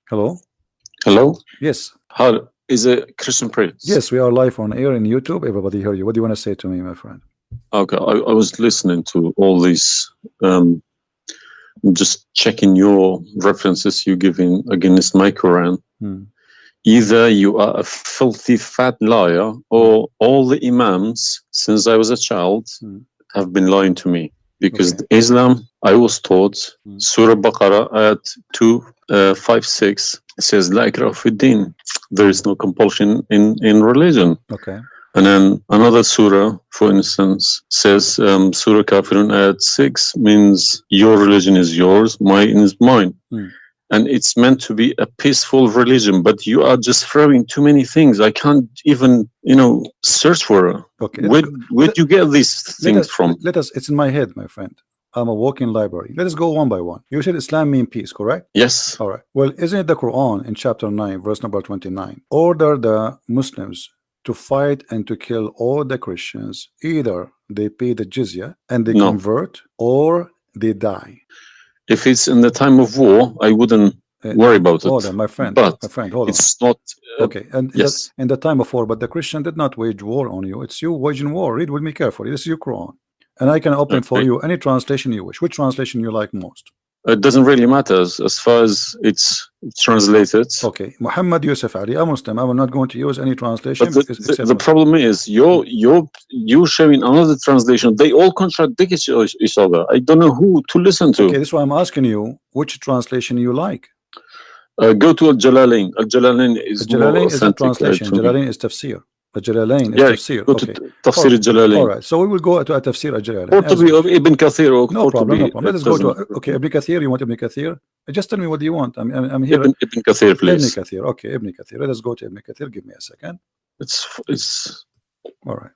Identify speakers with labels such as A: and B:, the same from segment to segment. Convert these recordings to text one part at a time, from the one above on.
A: Hello?
B: Hello?
A: Yes.
B: How is it Christian Prince?
A: Yes, we are live on air in YouTube. Everybody hear you. What do you want to say to me, my friend?
B: Okay, I was listening to all these, just checking your references you giving against my Quran. Either you are a filthy fat liar, or all the imams since I was a child have been lying to me. Because Islam, I was taught, Surah Baqarah at 256 says, La ikraha fi din. There is no compulsion in religion.
A: Okay.
B: And then another surah, for instance, says Surah Kafirun at 6 means your religion is yours, mine is mine. And it's meant to be a peaceful religion, but you are just throwing too many things. I can't even, search for it.
A: Okay.
B: Where'd you get these things from?
A: It's in my head, my friend. I'm a walking library. Let us go one by one. You said Islam means peace, correct?
B: Yes.
A: All right. Well, isn't it the Quran in chapter 9, verse number 29, order the Muslims to fight and to kill all the Christians, either they pay the jizya and they convert, or they die.
B: If it's in the time of war, I wouldn't worry about it.
A: Hold on, my friend.
B: But
A: my friend, hold
B: it's not.
A: Okay, and
B: yes,
A: in the time of war, but the Christian did not wage war on you. It's you waging war. Read with me carefully. This is your Quran, and I can open for you any translation you wish. Which translation you like most?
B: It doesn't really matter as far as it's translated.
A: Okay, Muhammad Yusuf Ali, a Muslim. I will not going to use any translation.
B: But the problem is you're showing another translation. They all contradict each other. I don't know who to listen to.
A: Okay, this is why I'm asking you which translation you like.
B: Go to Al-Jalalain. Al-Jalalain is
A: Al-Jalalain is a translation. Jalalain is tafsir. Al-Jalalain is tafsir.
B: Okay. Tafsir Al-Jalalain.
A: All right. So we will go to a tafsir Al-Jalalain.
B: Or to be of Ibn Kathir.
A: No problem. No problem. Let us go to Ibn Kathir. You want Ibn Kathir? Just tell me what do you want. I'm here.
B: Ibn Kathir, please.
A: Ibn Kathir. Okay, Ibn Kathir. Let us go to Ibn Kathir. Give me a second.
B: It's
A: all right.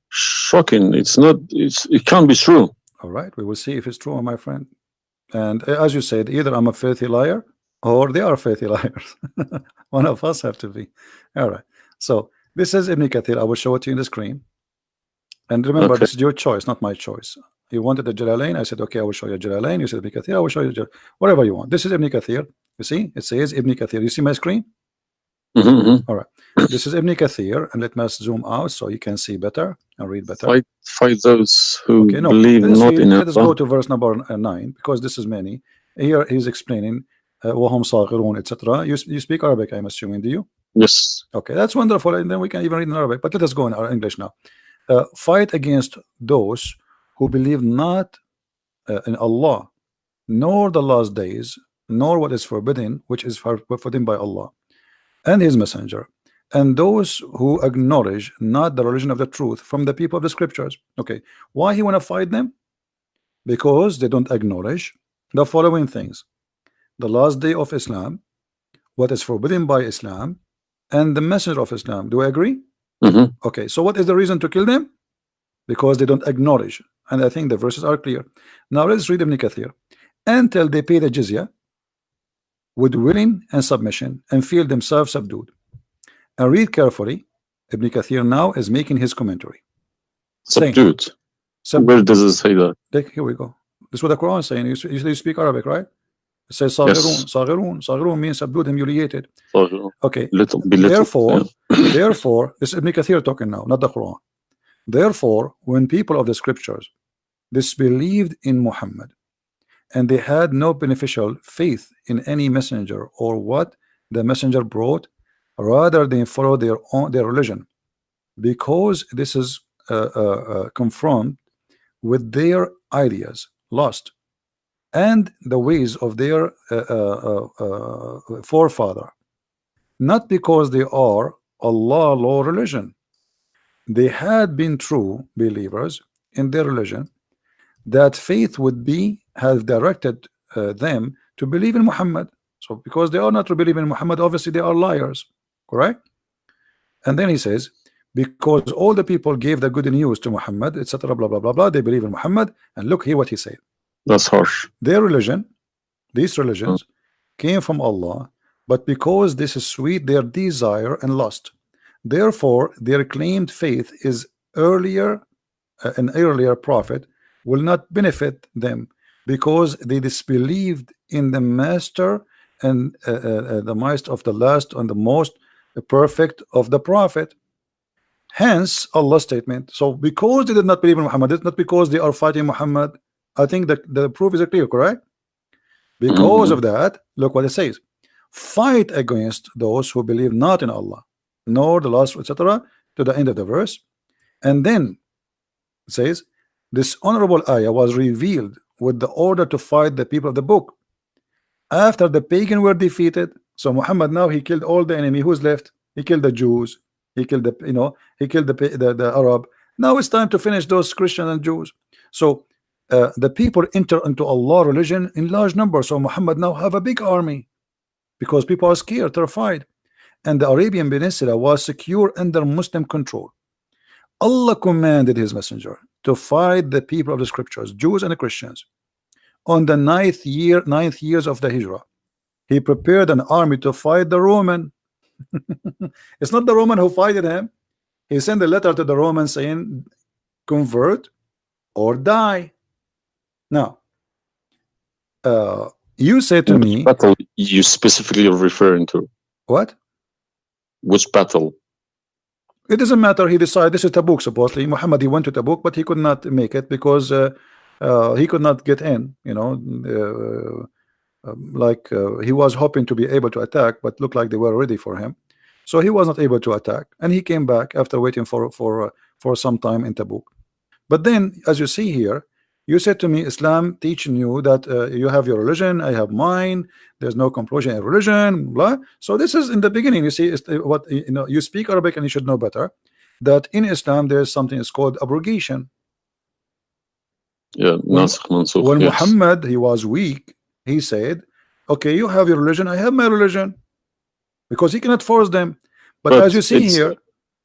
B: Shocking. It can't be true.
A: All right. We will see if it's true, my friend. And as you said, either I'm a filthy liar or they are filthy liars. One of us have to be. All right. So this is Ibn Kathir. I will show it to you in the screen. And remember, this is your choice, not my choice. You wanted the Jalalain. I said, okay, I will show you Jalalain. You said Ibn Kathir. I will show you whatever you want. This is Ibn Kathir. You see, it says Ibn Kathir. You see my screen? All right. This is Ibn Kathir, and let me zoom out so you can see better and read better.
B: Fight those who believe not in Allah.
A: Let us go to verse number 9, because this is many. Here he's explaining وهم صاغرون, etc. You speak Arabic, I'm assuming, do you?
B: Yes.
A: Okay, that's wonderful, and then we can even read in Arabic. But let us go in our English now. Fight against those who believe not in Allah, nor the last days, nor what is forbidden, which is forbidden by Allah and His Messenger, and those who acknowledge not the religion of the truth from the people of the scriptures. Okay, why he want to fight them? Because they don't acknowledge the following things: the last day of Islam, what is forbidden by Islam, and the messenger of Islam. Do I agree? Okay, so what is the reason to kill them? Because they don't acknowledge, and I think the verses are clear. Now let's read Ibn Kathir. Until they pay the jizya with willing and submission and feel themselves subdued. And read carefully. Ibn Kathir now is making his commentary.
B: Subdued. Where does it say that?
A: Here we go. This is what the Quran is saying. You speak Arabic, right? It says Saghirun. Saghirun means subdued, humiliated. Okay. Therefore, this is Ibn Kathir talking now, not the Quran. Therefore, when people of the scriptures disbelieved in Muhammad, and they had no beneficial faith in any messenger or what the messenger brought, rather than follow their religion, because this is confront with their ideas, lust, and the ways of their forefather, not because they are Allah law religion. They had been true believers in their religion, that faith would be have directed them to believe in Muhammad. So because they are not to believe in Muhammad, obviously they are liars, correct? And then he says, because all the people gave the good news to Muhammad, etc., blah blah blah blah, they believe in Muhammad. And look here what he said.
B: That's harsh.
A: Their religion, these religions came from Allah, but because this is sweet, their desire and lust, therefore their claimed faith is earlier, an earlier prophet will not benefit them, because they disbelieved in the master and the master of the last and the most perfect of the prophet. Hence Allah's statement. So because they did not believe in Muhammad, it's not because they are fighting Muhammad. I think that the proof is clear, correct? Because of that, look what it says: fight against those who believe not in Allah nor the last, etc., to the end of the verse. And then it says this honorable ayah was revealed with the order to fight the people of the book after the pagan were defeated. So Muhammad now he killed all the enemy. Who's left? He killed the Jews, he killed the, you know, he killed the Arab. Now it's time to finish those Christians and Jews. So the people enter into Allah religion in large numbers. So Muhammad now have a big army because people are scared, terrified, and the Arabian Peninsula was secure under Muslim control. Allah commanded his messenger to fight the people of the scriptures, Jews and Christians. On the ninth years of the Hijrah, he prepared an army to fight the Roman. It's not the Roman who fighted him. He sent a letter to the Romans saying, convert or die. Now, you said to me,
B: which battle you specifically referring to?
A: What?
B: Which battle?
A: It doesn't matter. He decided this is Tabuk. Supposedly, Muhammad he went to Tabuk, but he could not make it because he could not get in. You know, he was hoping to be able to attack, but looked like they were ready for him, so he was not able to attack, and he came back after waiting for some time in Tabuk. But then, as you see here, you said to me, Islam teaching you that you have your religion, I have mine. There's no compulsion in religion, blah. So this is in the beginning. You see, what you know. You speak Arabic and you should know better that in Islam there is something is called abrogation.
B: Yeah, nasikh mansukh.
A: When
B: Yes.
A: Muhammad he was weak, he said, "Okay, you have your religion, I have my religion," because he cannot force them. But as you see
B: it's-
A: here,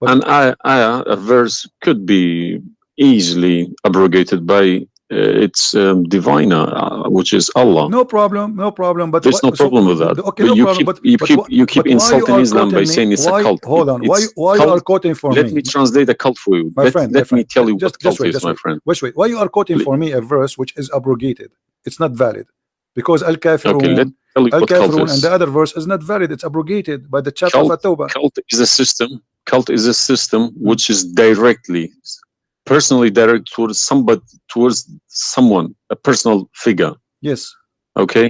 B: an ayah, a verse could be easily abrogated by its diviner, which is Allah.
A: no problem, no problem. But
B: There's no problem with that.
A: Okay,
B: But
A: no
B: you
A: problem.
B: you keep
A: why
B: insulting
A: are
B: Islam by
A: quoting me?
B: saying it's
A: Why-
B: a cult.
A: Hold on. Why
B: It's
A: you are
B: cult.
A: quoting for
B: Let
A: me?
B: me translate the cult for you.
A: My friend,
B: let me tell you what cult
A: wait,
B: is, my friend.
A: Wait. Why you are quoting
B: Please.
A: for me a verse which is abrogated? It's not valid because Al
B: Okay, let
A: Kafirun,
B: me tell you
A: Al
B: what cult
A: Kafirun, and
B: is.
A: the other verse is not valid. It's abrogated by the chapter of At-Tawbah.
B: Cult is a system. Cult is a system which is directly, personally direct towards somebody, towards someone, a personal figure.
A: Yes.
B: Okay.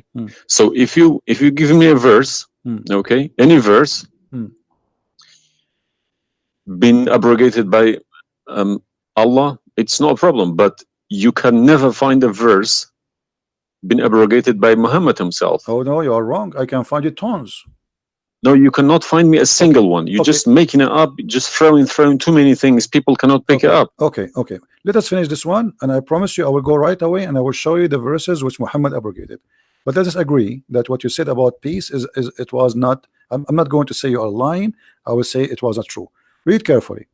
B: So if you give me a verse, okay, any verse, been abrogated by Allah, it's no problem. But you can never find a verse been abrogated by Muhammad himself.
A: Oh no, you are wrong. I can find you tons.
B: No, you cannot find me a single one. You're just making it up, just throwing too many things. People cannot pick it up.
A: Okay. Let us finish this one, and I promise you I will go right away and I will show you the verses which Muhammad abrogated. But let us agree that what you said about peace is it was not. I'm not going to say you are lying. I will say it was not true. Read carefully.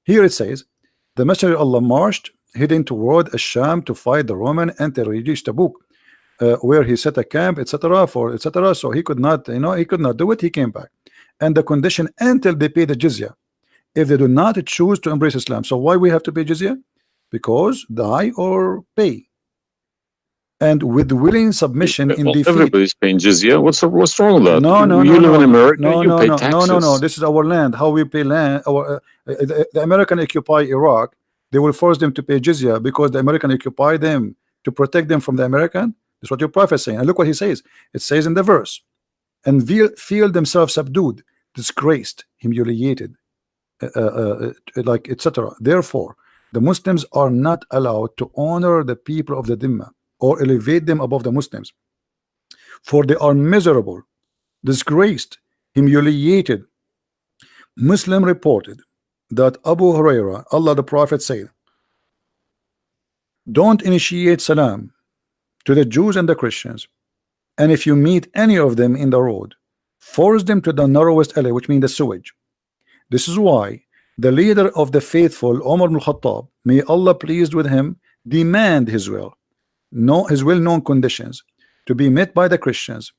A: Here it says, the Messenger of Allah marched heading toward Asham to fight the Roman until he reached Tabuk, where he set a camp, etc. So he could not, he could not do it. He came back, and the condition until they pay the jizya. If they do not choose to embrace Islam, so why we have to pay jizya? Because die or pay. And with willing submission in defeat.
B: Everybody's paying jizya. What's wrong with that?
A: No.
B: You live in America. You pay taxes.
A: No. This is our land. How we pay land? The American occupy Iraq. They will force them to pay jizya because the American occupy them to protect them from the American. That's what your prophet is saying. And look what he says. It says in the verse, and feel themselves subdued, disgraced, humiliated, like etc. Therefore, the Muslims are not allowed to honor the people of the Dhimma or elevate them above the Muslims, for they are miserable, disgraced, humiliated. Muslim reported that Abu Huraira, Allah the Prophet said, don't initiate salam to the Jews and the Christians, and if you meet any of them in the road, force them to the narrowest alley, which means the sewage. This is why the leader of the faithful, Umar ibn Khattab, may Allah pleased with him, demand his well-known conditions to be met by the Christians.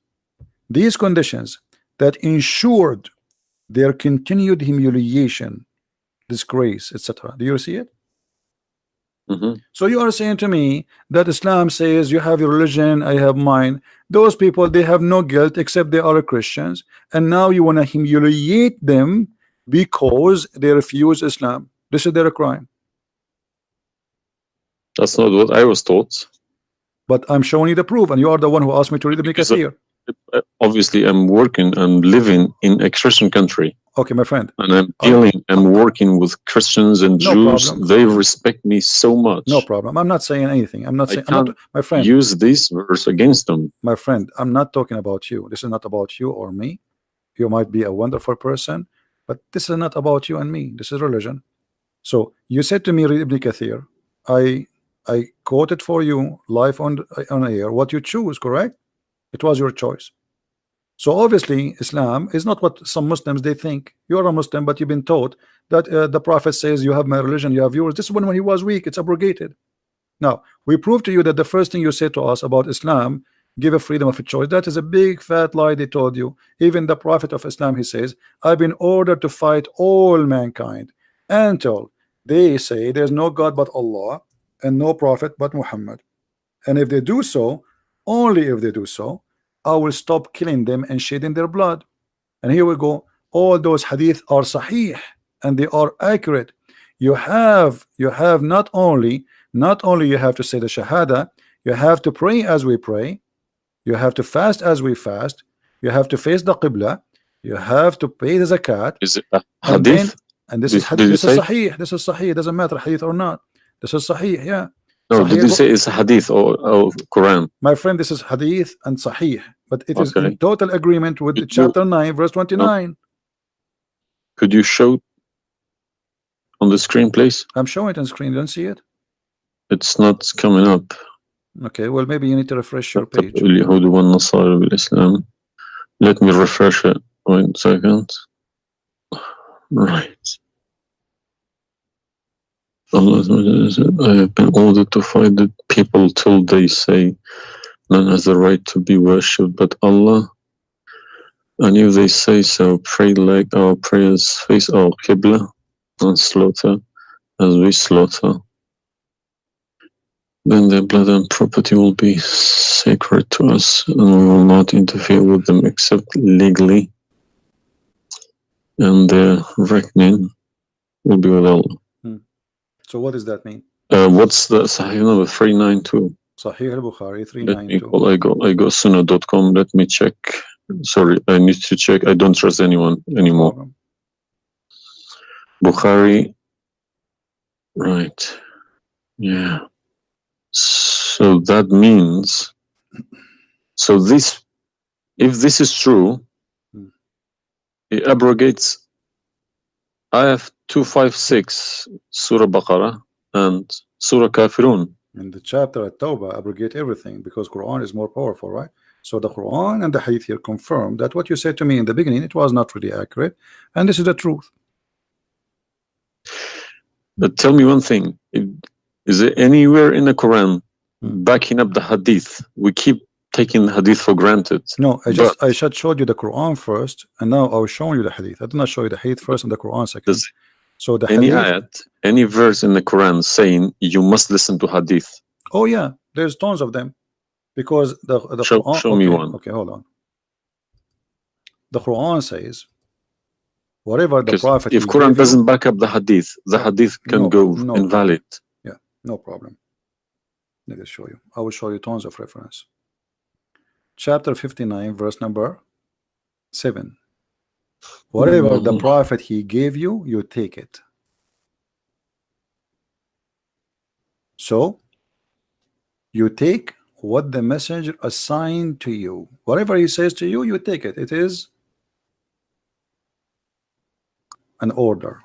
A: These conditions that ensured their continued humiliation, disgrace, etc. Do you see it? So you are saying to me that Islam says you have your religion, I have mine. Those people, they have no guilt except they are Christians, and now you want to humiliate them because they refuse Islam. This is their crime.
B: That's not what I was taught.
A: But I'm showing you the proof, and you are the one who asked me to read Ibn Kathir.
B: Obviously, I'm working and living in a Christian country.
A: Okay, my friend.
B: And I'm working with Christians and Jews.
A: Problem.
B: They respect me so much.
A: No problem. I'm not saying anything. I'm not saying.
B: I can't
A: my friend.
B: Use this verse against them.
A: My friend, I'm not talking about you. This is not about you or me. You might be a wonderful person, but this is not about you and me. This is religion. So you said to me, read Ibn Kathir. I quoted for you live on air what you choose, correct? It was your choice. So obviously Islam is not what some Muslims they think. You're a Muslim, but you've been taught that the Prophet says you have my religion, you have yours. This is when he was weak, it's abrogated. Now we prove to you that the first thing you say to us about Islam, give a freedom of a choice, that is a big fat lie they told you. Even the Prophet of Islam, he says, I've been ordered to fight all mankind until they say there's no God but Allah and no prophet but Muhammad. And if they do so, only if they do so, I will stop killing them and shedding their blood. And here we go. All those hadith are sahih and they are accurate. You have not only you have to say the shahada, you have to pray as we pray, you have to fast as we fast, you have to face the qibla, you have to pay the zakat.
B: Is it a hadith?
A: And this is hadith. This is sahih. This is sahih. It doesn't matter hadith or not. This is sahih. Yeah.
B: No,
A: Sahih.
B: did you say it's hadith or Quran?
A: My friend, this is hadith and sahih, but it is in total agreement with chapter 9 verse 29.
B: No. Could you show on the screen, please?
A: I'm showing it on screen. You don't see it?
B: It's not coming up.
A: Okay, well maybe you need to refresh your page.
B: Let me refresh it. 1 second. Right. Allah said, I have been ordered to fight the people till they say none has the right to be worshipped but Allah. And if they say so, pray like our prayers, face our Qibla, and slaughter as we slaughter. Then their blood and property will be sacred to us, and we will not interfere with them except legally. And their reckoning will be with Allah.
A: So what does that mean?
B: What's the Sahih number? 392.
A: Sahih al-Bukhari 392.
B: I go sunnah.com. Let me check. Sorry, I need to check. I don't trust anyone anymore.
A: No
B: Bukhari. Right. Yeah. So that means, if this is true, it abrogates Ayah 256, Surah Baqarah, and Surah Kafirun.
A: In the chapter at Tawbah, abrogate everything because Quran is more powerful, right? So the Quran and the Hadith here confirm that what you said to me in the beginning, it was not really accurate, and this is the truth.
B: But tell me one thing: is there anywhere in the Quran backing up the Hadith? We keep taking the Hadith for granted.
A: No, I just showed you the Quran first, and now I was showing you the Hadith. I did not show you the Hadith first and the Quran second. So the
B: any
A: Hadith,
B: ayat, any verse in the Quran saying you must listen to Hadith?
A: Oh yeah, there's tons of them. Because the Quran,
B: show me one.
A: Okay, hold on. The Quran says whatever the Prophet.
B: If Quran doesn't back up the Hadith can go invalid.
A: Yeah, no problem. Let me show you. I will show you tons of reference. Chapter 59, verse number 7. Whatever the Prophet he gave you, you take it. So you take what the messenger assigned to you. Whatever he says to you, you take it. It is an order.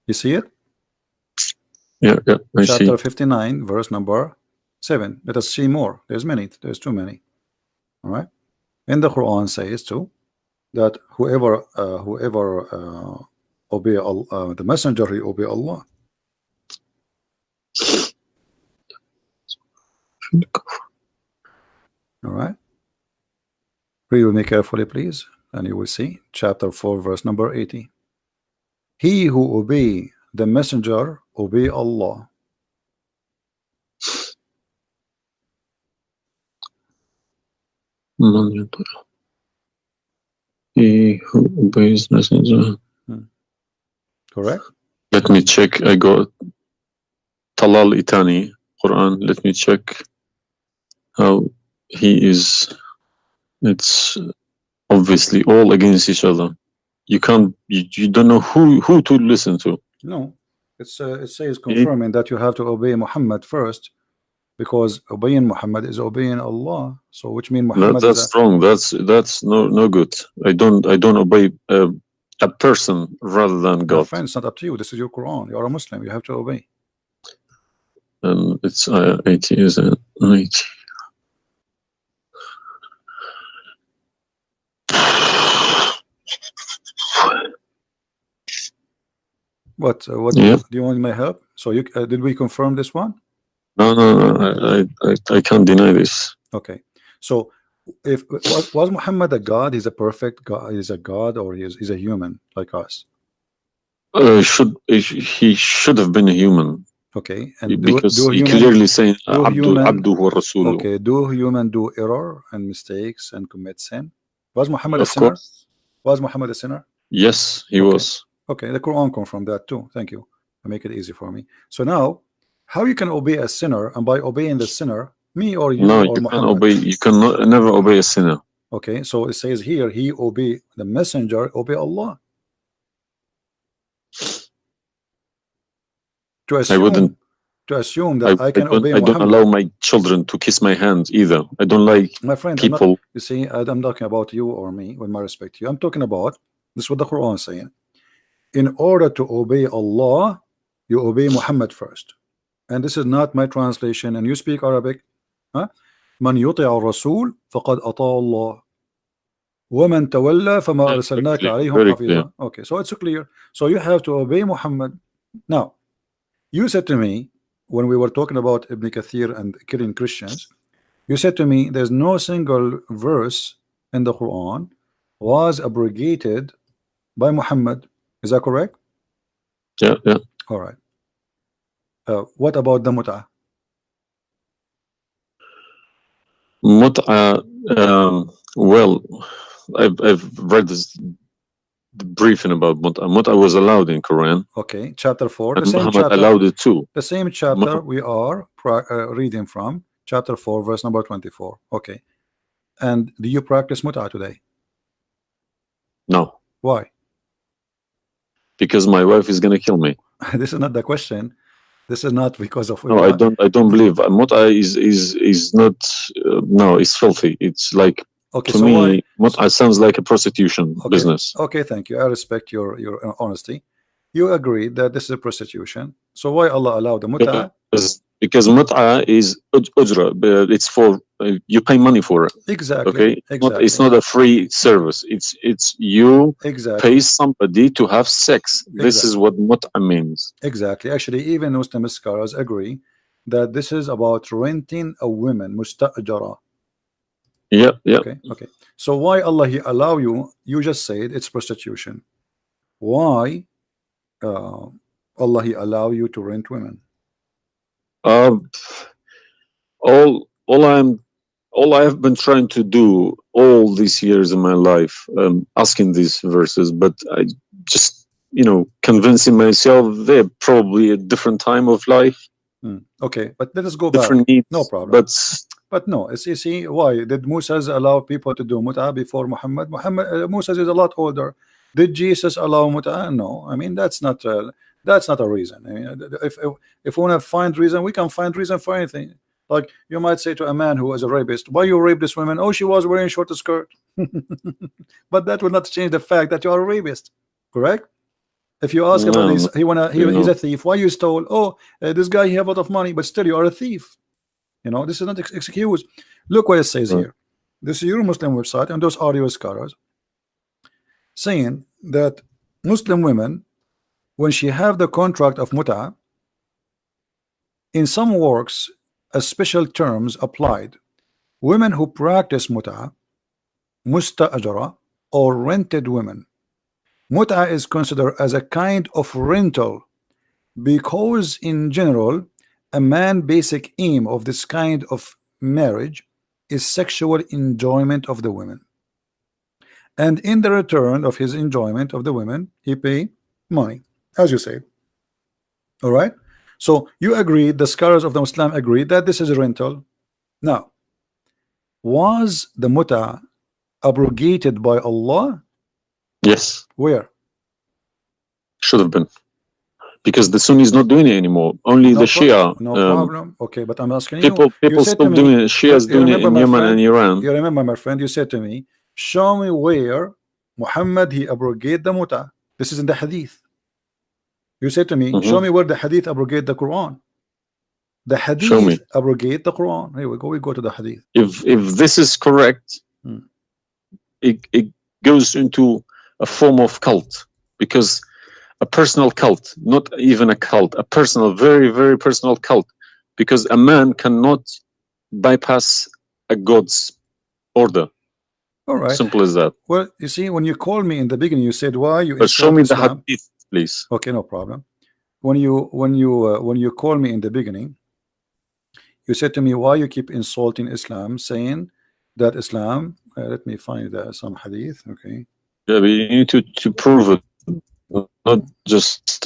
A: You see it?
B: Yeah, I see.
A: Chapter 59, verse number 7. Let us see more. There's too many. All right. And the Quran says too that whoever obey Allah, the messenger, he obey Allah. All right. Read with me carefully, please, and you will see chapter 4, verse number 80. He who obey the messenger obey Allah.
B: He who obeys messenger.
A: Correct?
B: Let me check. I got Talal Itani Quran. Let me check how he is. It's obviously all against each other. You can't. You don't know who to listen to.
A: No, it says confirming that you have to obey Muhammad first, because obeying Muhammad is obeying Allah. So which means Muhammad
B: that's wrong. That's no good. I don't obey a person rather than God.
A: My friend, it's not up to you. This is your Quran. You are a Muslim. You have to obey.
B: And it's 80, is it? 80.
A: What
B: Yeah.
A: do you want my help? So you did we confirm this one?
B: No. I can't deny this.
A: Okay. So if was Muhammad a God? He's a perfect God. He's a God, or he's a human like us?
B: He should have been a human.
A: Okay. And
B: because
A: do
B: he
A: human,
B: clearly saying
A: do human,
B: Abduhu wa Rasuluhu.
A: okay, do human do error and mistakes and commit sin? Was Muhammad a
B: Of
A: sinner?
B: course.
A: Was Muhammad a sinner?
B: Yes, he was.
A: Okay, the Quran confirmed that too. Thank you. To make it easy for me. So now, how you can obey a sinner, and by obeying the sinner, me or you
B: No,
A: or
B: you
A: Muhammad?
B: can obey. You can never obey a sinner.
A: Okay, so it says here, he obey the messenger, obey Allah. To assume that I can obey Muhammad.
B: I don't allow my children to kiss my hand either. I don't like
A: my friend,
B: people.
A: You see, I'm talking about you or me, with my respect to you. I'm talking about this is what the Quran is saying. In order to obey Allah, you obey Muhammad first. And this is not my translation. And you speak Arabic. Man yuti'a ar-rasul faqad ata'a Allah. وَمَنْ تَوَلَّى فَمَا أَرْسَلْنَاكَ عَلَيْهِمْ حَفِيظًا. Okay, so it's clear. So you have to obey Muhammad. Now, you said to me, when we were talking about Ibn Kathir and killing Christians, you said to me there's no single verse in the Quran was abrogated by Muhammad. Is that correct?
B: Yeah.
A: All right. What about the mut'ah?
B: Mut'ah, well, I've read this briefing about mut'ah. Mut'ah was allowed in Quran.
A: Okay, chapter 4.
B: And
A: the same
B: Muhammad
A: chapter
B: allowed it too.
A: The same chapter we are reading from, chapter 4, verse number 24. Okay. And do you practice mut'ah today?
B: No.
A: Why?
B: Because my wife is gonna kill me.
A: This is not the question. This is not because of.
B: No, I don't believe mut'ah is not. No, it's filthy. It's like,
A: okay,
B: to
A: so
B: me, mut'ah sounds like a prostitution business.
A: Okay, thank you. I respect your honesty. You agree that this is a prostitution. So why Allah allowed the mut'ah?
B: Because mut'ah is ujra. It's for you pay money for it.
A: Exactly.
B: Okay.
A: Exactly.
B: It's not a free service. It's you pay somebody to have sex. This is what mut'ah means.
A: Exactly. Actually, even Muslim scholars agree that this is about renting a woman, musta'jara.
B: Yeah.
A: Okay. So why Allah He allow you? You just said it's prostitution. Why Allah He allow you to rent women?
B: All I have been trying to do all these years in my life, asking these verses, but I just, convincing myself they're probably a different time of life.
A: Okay, but let us go
B: different
A: back.
B: Needs,
A: no problem.
B: But
A: no, you see, why did Moses allow people to do mut'ah before Muhammad? Moses is a lot older. Did Jesus allow mut'ah? No. I mean, that's not a reason. I mean, if we want to find reason, we can find reason for anything. Like you might say to a man who is a rapist, why you rape this woman? Oh, she was wearing short skirt. But that will not change the fact that you are a rapist, correct? If you ask about this, he's a thief. Why you stole? Oh, this guy he have a lot of money, but still you are a thief. This is not excuse. Look what it says here. This is your Muslim website, and those audio scholars saying that Muslim women, when she have the contract of mut'ah, in some works a special terms applied. Women who practice mut'ah, musta'jara, or rented women. Mut'ah is considered as a kind of rental Because in general, a man's basic aim of this kind of marriage is sexual enjoyment of the women, and in the return of his enjoyment of the women, he pay money, as you say. All right. So you agree, the scholars of the Muslim agree that this is a rental. Now, was the muta abrogated by Allah?
B: Yes,
A: Where?
B: should have been, because the Sunni is not doing it anymore. Only
A: No
B: the Shia.
A: no problem. Okay, but I'm asking
B: People
A: you said
B: still
A: to
B: doing
A: me,
B: it. Shia is
A: you
B: doing it
A: remember,
B: in
A: my
B: Yemen
A: friend,
B: and Iran.
A: you remember, my friend, you said to me, show me where Muhammad he abrogate the muta. This is in the hadith. You said to me, show me where the hadith abrogate the Quran. The
B: Show me.
A: hadith abrogate the Quran. Here we go. We go to the hadith.
B: If this is correct, it goes into a form of cult, because a personal cult, not even a cult, a personal, very, very personal cult, because a man cannot bypass a God's order.
A: All right.
B: Simple as that.
A: Well, you see, when you called me in the beginning, you said, why you
B: But show me
A: Islam?
B: the hadith, please.
A: Okay, no problem. When you called me in the beginning, you said to me, why you keep insulting Islam, saying that Islam, let me find some hadith. Okay.
B: Yeah, but you need to prove it, not just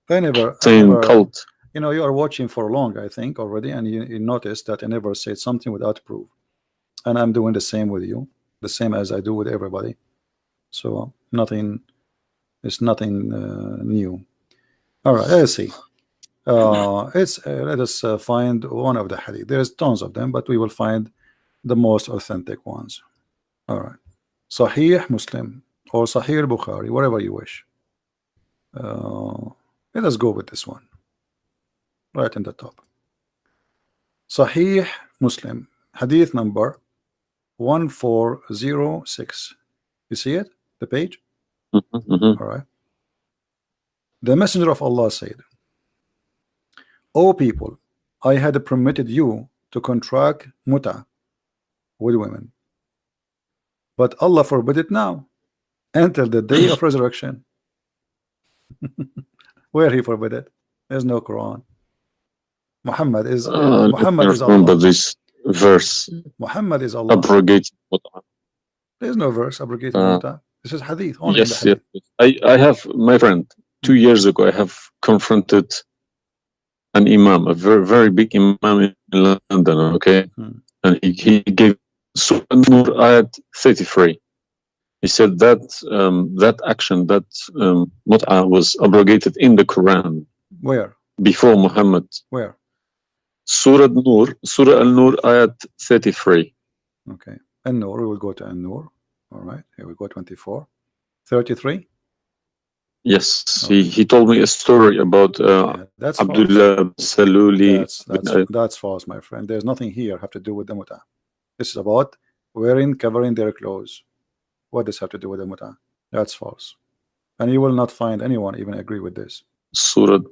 B: saying cult.
A: You know, you are watching for long, I think, already, and you noticed that I never said something without proof. And I'm doing the same with you, the same as I do with everybody. So it's nothing new. All right, let's see. Let us find one of the hadith. There's tons of them, but we will find the most authentic ones. All right, Sahih Muslim or Sahih Bukhari, whatever you wish. Let us go with this one right in the top. Sahih Muslim, hadith number 1406. You see it, the page? All right. The Messenger of Allah said, O people, I had permitted you to contract muta with women, but Allah forbid it now until the day of resurrection. Where he forbid it? There's no Quran. Muhammad is Allah.
B: This verse.
A: Muhammad is Allah.
B: Abrogate muta.
A: There's no verse abrogating muta. This is hadith. Only
B: yes,
A: in the hadith.
B: Yes. I have, my friend, 2 years ago, I have confronted an imam, a very, very big imam in London, okay? And he gave Surah An-Nur ayat 33. He said that that action, that mut'a was abrogated in the Quran.
A: Where?
B: Before Muhammad.
A: Where?
B: Surah An-Nur, Surah An-Nur ayat 33.
A: Okay. An-Nur, we will go to An-Nur. All right, here we go, 24. 33?
B: Yes, okay. He told me a story about Abdullah Saluli.
A: That's false, my friend. There's nothing here have to do with the muta. This is about covering their clothes. What does have to do with the muta? That's false. And you will not find anyone even agree with this.
B: Surah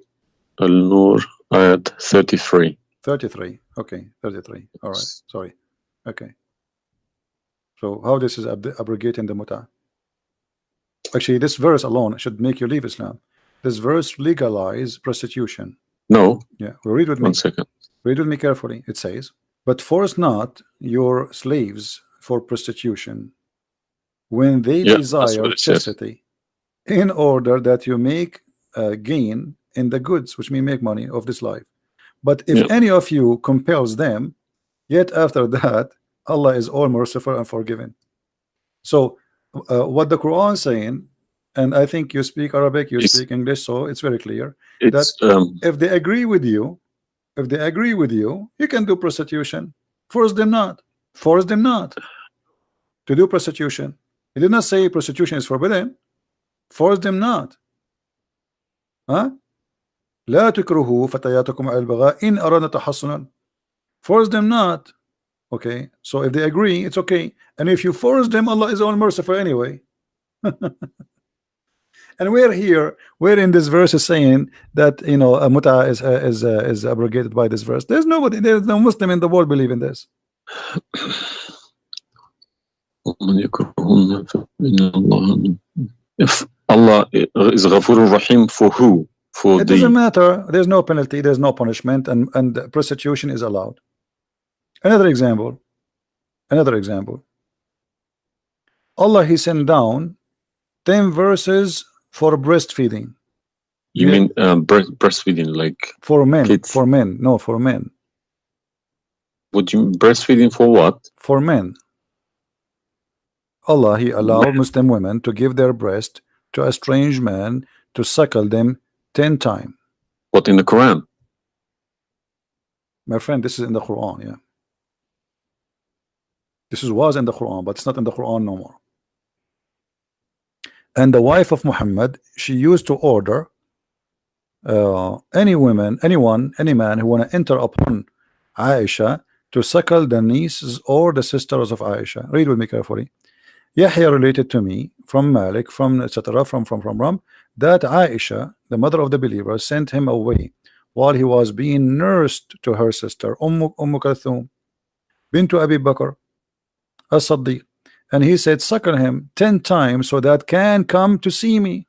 B: Al-Nur ayat 33.
A: 33. Okay, 33. All right, sorry. Okay. So how this is abrogating the muta? Actually, this verse alone should make you leave Islam. This verse legalize prostitution.
B: No.
A: Yeah, well, read with me.
B: 1 second.
A: Read with me carefully. It says, but force not your slaves for prostitution when they desire chastity, in order that you make gain in the goods, which mean make money of this life. But if any of you compels them, yet after that, Allah is all merciful and forgiving. So what the Quran is saying, and I think you speak Arabic, you speak English, so it's very clear that if they agree with you, you can do prostitution. Force them not to do prostitution. He did not say prostitution is forbidden. Force them not. Huh? لا تكرهوا فتياتكم على البغاء إن أردنا تحصنا. Force them not. Okay, so if they agree, it's okay. And if you force them, Allah is all merciful anyway. And we're in this verse is saying that, you know, a muta is abrogated by this verse. There's no Muslim in the world believe in this.
B: If Allah is Ghafur Rahim for who? for
A: It doesn't matter. There's no penalty, there's no punishment, and prostitution is allowed. Another example. Allah, He sent down 10 verses for breastfeeding.
B: You mean breastfeeding, like
A: for men?
B: kids?
A: For men, no, for men.
B: Would you breastfeeding for what?
A: For men. Allah, He allowed Muslim women to give their breast to a strange man to suckle them 10 times.
B: What, in the Quran?
A: My friend, this is in the Quran, yeah. This was in the Quran, but it's not in the Quran no more. And the wife of Muhammad, she used to order any man who want to enter upon Aisha to suckle the nieces or the sisters of Aisha. Read with me carefully. Yahya related to me from Malik, from etc. from that Aisha, the mother of the believer, sent him away while he was being nursed to her sister Kulthum bint Abi Bakr as-Siddiq, and he said, suckle him 10 times so that can come to see me.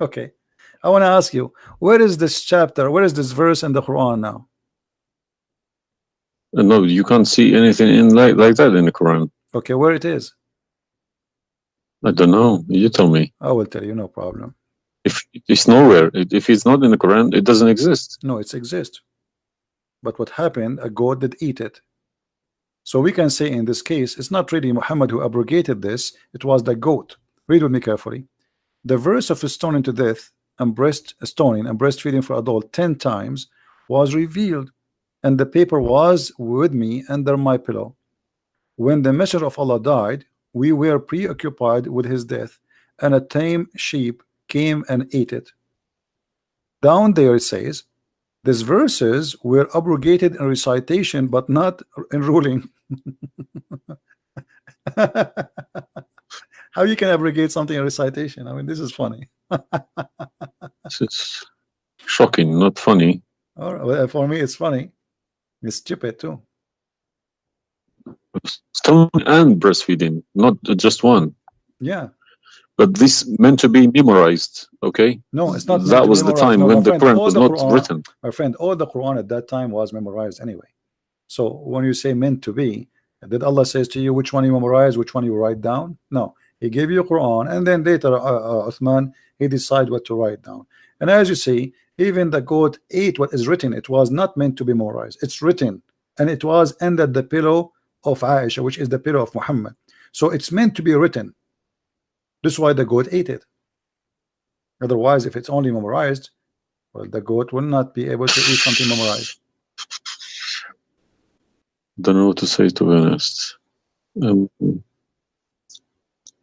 A: Okay, I want to ask you, where is this chapter, where is this verse in the Quran now?
B: No, you can't see anything in like that in the Quran.
A: Okay, where it is?
B: I don't know. You tell me.
A: I will tell you, no problem.
B: If it's nowhere, if it's not in the Quran, it doesn't exist.
A: No, it exists. But what happened? A goat did eat it. So we can say in this case, it's not really Muhammad who abrogated this, it was the goat. Read with me carefully. The verse of stoning to death and stoning and breastfeeding for adult 10 times was revealed, and the paper was with me under my pillow. When the messenger of Allah died, we were preoccupied with his death, and a tame sheep came and ate it. Down there it says, these verses were abrogated in recitation, but not in ruling. How you can abrogate something in recitation? I mean, this is funny.
B: It's shocking, not funny.
A: Well, for me, it's funny. It's stupid too.
B: Stoning and breastfeeding, not just one.
A: Yeah.
B: But this meant to be memorized, okay?
A: No, it's not.
B: That was the time when the Quran was not written.
A: My friend, all the Quran at that time was memorized anyway. So when you say meant to be, did Allah says to you which one you memorize, which one you write down? No, He gave you Quran, and then later Uthman, he decided what to write down. And as you see, even the goat ate what is written. It was not meant to be memorized. It's written, and it was under the pillow of Aisha, which is the pillow of Muhammad. So it's meant to be written. This is why the goat ate it. Otherwise, if it's only memorized, well, the goat will not be able to eat something memorized.
B: Don't know what to say, to be honest.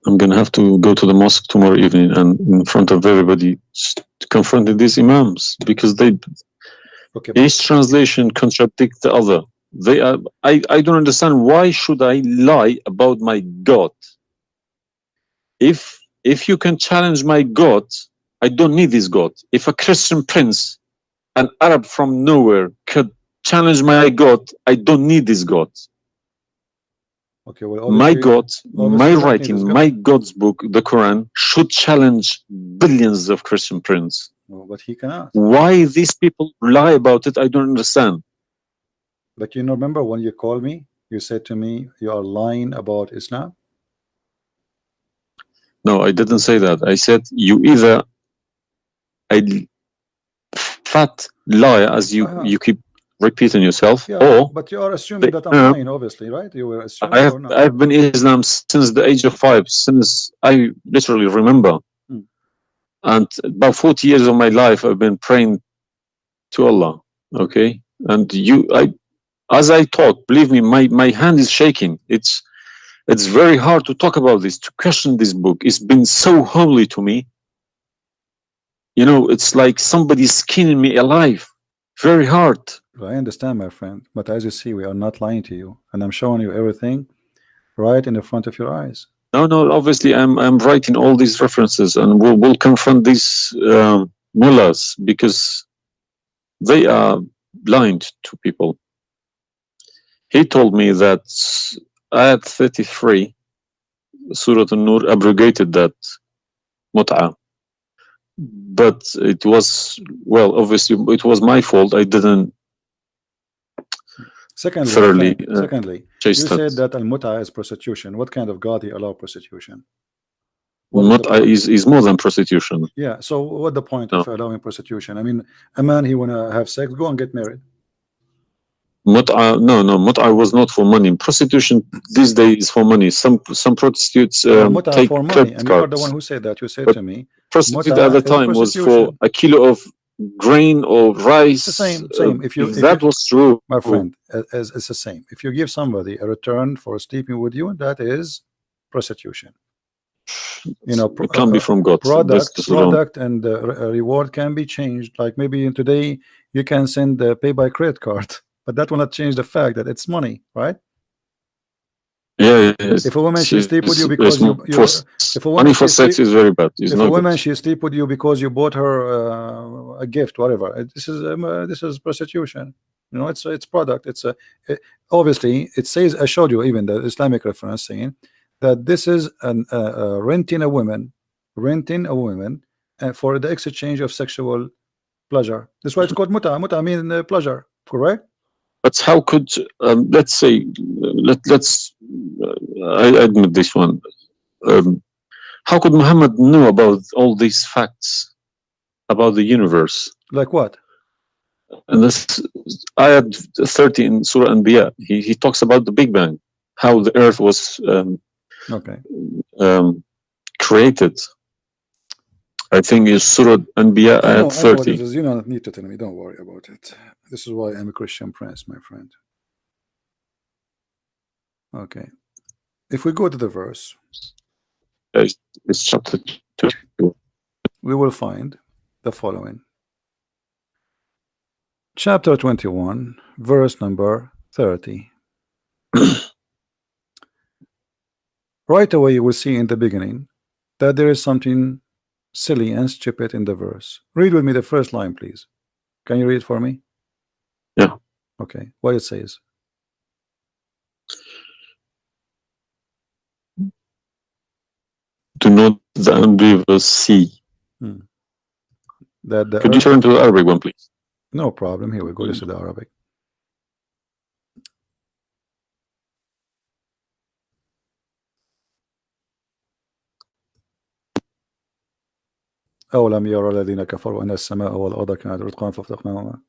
B: I'm gonna have to go to the mosque tomorrow evening and in front of everybody confront these imams, because each translation contradicts the other. I don't understand, why should I lie about my God? If you can challenge my God, I don't need this God. If a Christian prince, an Arab from nowhere, could challenge my God, I don't need this God.
A: Okay, well,
B: my God, my writing, my God's book, the Quran, should challenge billions of Christian princes.
A: Well, but he cannot.
B: Why these people lie about it, I don't understand.
A: But you know, remember when you called me, you said to me, you are lying about Islam?
B: No, I didn't say that. I said you either a fat liar, as you keep repeating yourself, or
A: but you are assuming that I'm lying, obviously, right? You were assuming.
B: I've been in Islam since the age of 5, since I literally remember, and about 40 years of my life I've been praying to Allah. Okay, and as I talk, believe me, my hand is shaking. It's very hard to talk about this, to question this book. It's been so holy to me. You know, it's like somebody's skinning me alive. Very hard.
A: I understand, my friend, but as you see, we are not lying to you, and I'm showing you everything right in the front of your eyes.
B: No, obviously I'm writing all these references, and we'll confront these mullahs, because they are blind to people. He told me that Ayat 33, Surah An-Nur, abrogated that mut'ah. but it was, well, obviously it was my fault. I didn't
A: Secondly,
B: thoroughly
A: you
B: chase
A: said
B: that.
A: that al-mut'a is prostitution. What kind of God he allow prostitution?
B: Is more than prostitution.
A: Yeah, so what the point
B: No.
A: of allowing prostitution? I mean, a man, he wanna have sex, go and get married.
B: Mut'a was not for money. Prostitution these days is for money. Some prostitutes
A: Mut'a
B: take
A: for money,
B: credit
A: and you are the
B: cards.
A: one who said that. You said
B: But
A: to me,
B: prostitute
A: mut'a
B: at the
A: is
B: time was for
A: prostitution.
B: a kilo of grain or rice.
A: It's the same. If
B: that was true,
A: my friend, it's the same. If you give somebody a return for sleeping with you, that is prostitution. You know,
B: it can be from God.
A: product and reward can be changed. Like maybe today you can send pay by credit card, but that will not change the fact that it's money, right?
B: Yeah.
A: If a woman she sleep with you because if a woman
B: money for sex is very bad. It's
A: if
B: not
A: a woman
B: good.
A: she sleep with you because you bought her a gift, whatever, this is prostitution. You know, it's product. It's obviously it says, I showed you even the Islamic reference saying that this is renting a woman for the exchange of sexual pleasure. That's why it's called mut'a. Mut'a means pleasure, correct?
B: But how could let's say let's I admit this one. How could Muhammad know about all these facts about the universe?
A: Like what?
B: And this ayat 30 in Surah Anbiya, he talks about the Big Bang, how the earth was created. I think it's Surah Anbiya ayat 30.
A: You don't need to tell me, don't worry about it. This is why I'm a Christian prince, my friend. Okay, if we go to the verse,
B: it's chapter 2.
A: We will find the following. Chapter 21, verse number 30. Right away you will see in the beginning that there is something silly and stupid in the verse. Read with me the first line, please. Can you read it for me?
B: Yeah.
A: Okay, what it says.
B: Do not the unbelievers see? Could you turn to the Arabic one, please?
A: No problem. Here we go. This is the Arabic. أولم يرى الذين كفروا أن السماء والأرض كانت رتقا ففتقناهما.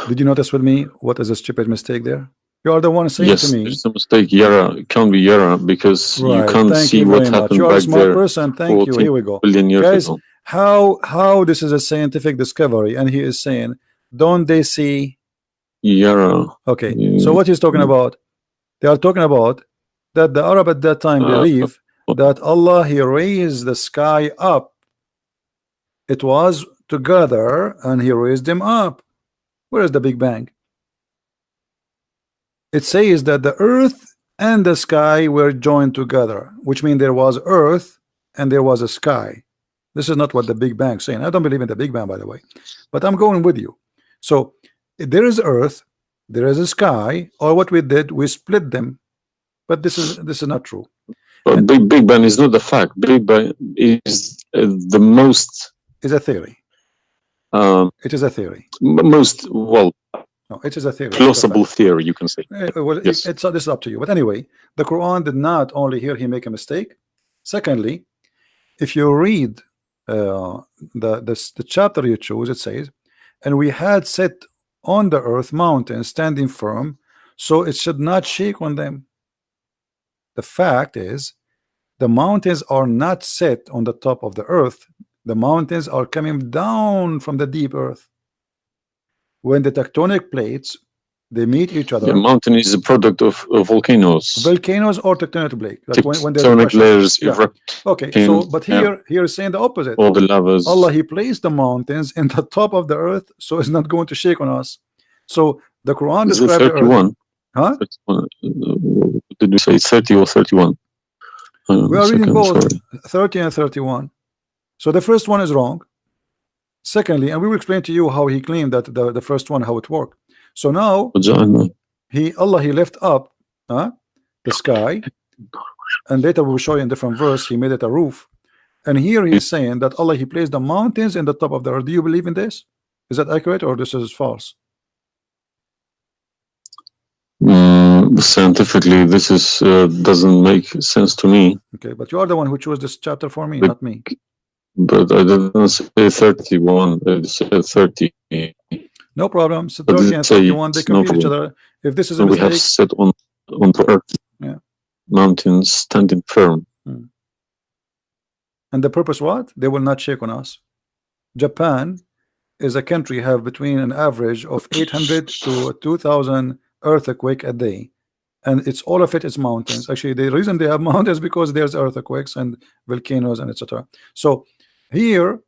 A: Did you notice with me what is a stupid mistake there? You are the one saying to me.
B: Yes, there's a mistake. Yara, it can't be Yara because you can't see what happened
A: you are
B: back
A: a smart
B: there.
A: person. Thank you. Here we go. Guys, how this is a scientific discovery, and he is saying, don't they see
B: Yara?
A: Okay, so what he's talking about? They are talking about that the Arab at that time believe that Allah, he raised the sky up. It was together and he raised them up. Where is the Big Bang? It says that the earth and the sky were joined together, which means there was earth and there was a sky. This is not what the Big Bang is saying. I don't believe in the Big Bang, by the way, but I'm going with you. So there is earth, there is a sky, or what we did, we split them. But this is not true.
B: But Big Bang is not the fact. Big Bang is the most.
A: Is a theory. It is a theory.
B: Most well.
A: No, it is a theory.
B: Plausible theory, you can say.
A: Well,
B: yes.
A: This is up to you. But anyway, the Quran did not only here he make a mistake. Secondly, if you read the chapter you choose, it says, and we had set on the earth mountains standing firm, so it should not shake on them. The fact is, the mountains are not set on the top of the earth. The mountains are coming down from the deep earth. When the tectonic plates they meet each other.
B: The mountain is a product of volcanoes.
A: Volcanoes or tectonic plate. Like when
B: tectonic layers erupt.
A: Okay, so but here is saying the opposite.
B: All the lavas.
A: Allah, he placed the mountains in the top of the earth, so it's not going to shake on us. So the Quran describes
B: 31.
A: Huh?
B: 31. Did we say 30 or 31?
A: We are reading both 30 and 31. So the first one is wrong. Secondly, and we will explain to you how he claimed that the first one, how it worked. So now Allah he left up the sky, and later we'll show you in different verse he made it a roof, And here he's saying that Allah, he placed the mountains in the top of the earth. Do you believe in this? Is that accurate or this is false?
B: Scientifically, this is doesn't make sense to me.
A: Okay, but you are the one who chose this chapter for me, not me.
B: But I didn't say 31. I said 30.
A: No problem. So 30 and 31, they complete each other. If this is a mistake,
B: we have set on the earth,
A: yeah,
B: mountains standing firm.
A: And the purpose what? They will not shake on us. Japan is a country have between an average of 800 to 2,000 earthquake a day, and it's all of it is mountains. Actually, the reason they have mountains because there's earthquakes and volcanoes and etc. So here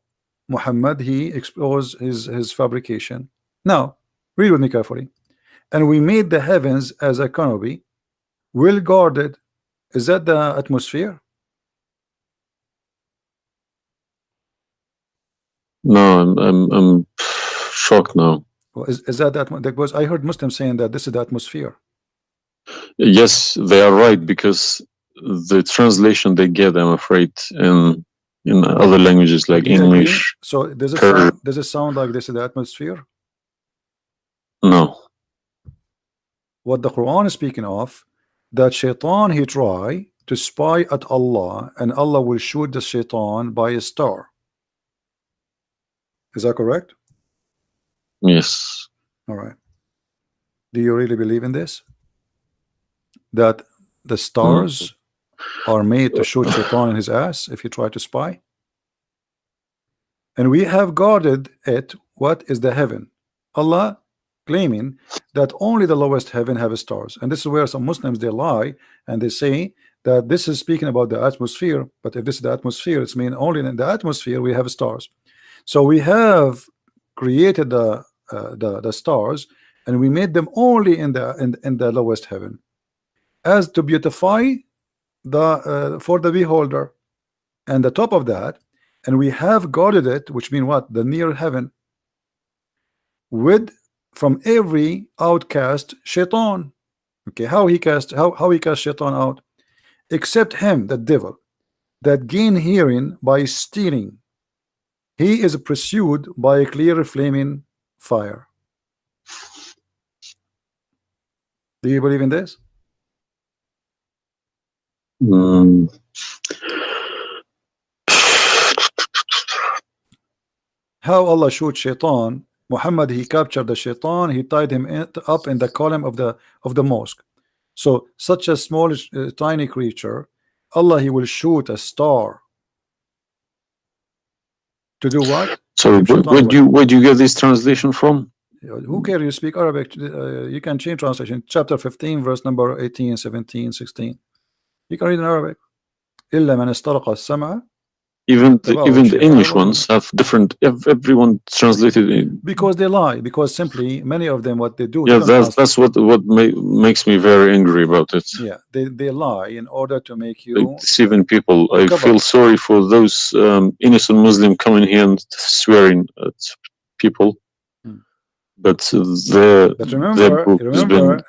A: Muhammad, he exposed his fabrication. Now read with me carefully. And we made the heavens as a canopy, well guarded. Is that the atmosphere?
B: No, I'm shocked now.
A: Well, is that because I heard Muslims saying that this is the atmosphere.
B: Yes, they are right, because the translation they get, I'm afraid, in other languages like English.
A: So does it sound like this is the atmosphere?
B: No.
A: What the Quran is speaking of, that shaitan, he try to spy at Allah, and Allah will shoot the shaitan by a star. Is that correct?
B: Yes.
A: All right. Do you really believe in this? That the stars are made to shoot shaitan in his ass if he try to spy? And we have guarded it. What is the heaven? Allah claiming that only the lowest heaven have stars, and this is where some Muslims, they lie and they say that this is speaking about the atmosphere. But if this is the atmosphere, it's mean only in the atmosphere we have stars. So we have created the stars, and we made them only in the lowest heaven, as to beautify the for the beholder, and the top of that, and we have guarded it, which mean what? The near heaven, with from every outcast shaitan. Okay, how he cast shaitan out? Except him, the devil, that gain hearing by stealing. He is pursued by a clear flaming fire. Do you believe in this? How Allah shoot shaitan? Muhammad, he captured the shaitan, he tied him up in the column of the mosque. So such a small tiny creature, Allah, he will shoot a star to do what?
B: So where do you get this translation from?
A: Who cares? You speak Arabic. You can change translation. Chapter 15, verse number 18, 17, 16. You can read in Arabic. إلا من استرق السمع.
B: Even the English ones have different. Everyone translated it
A: because they lie. Because simply many of them, what they do.
B: Yeah, that's what makes me very angry about it.
A: Yeah, they lie in order to make you
B: deceiving people. I feel sorry for those innocent Muslim coming here and swearing at people. But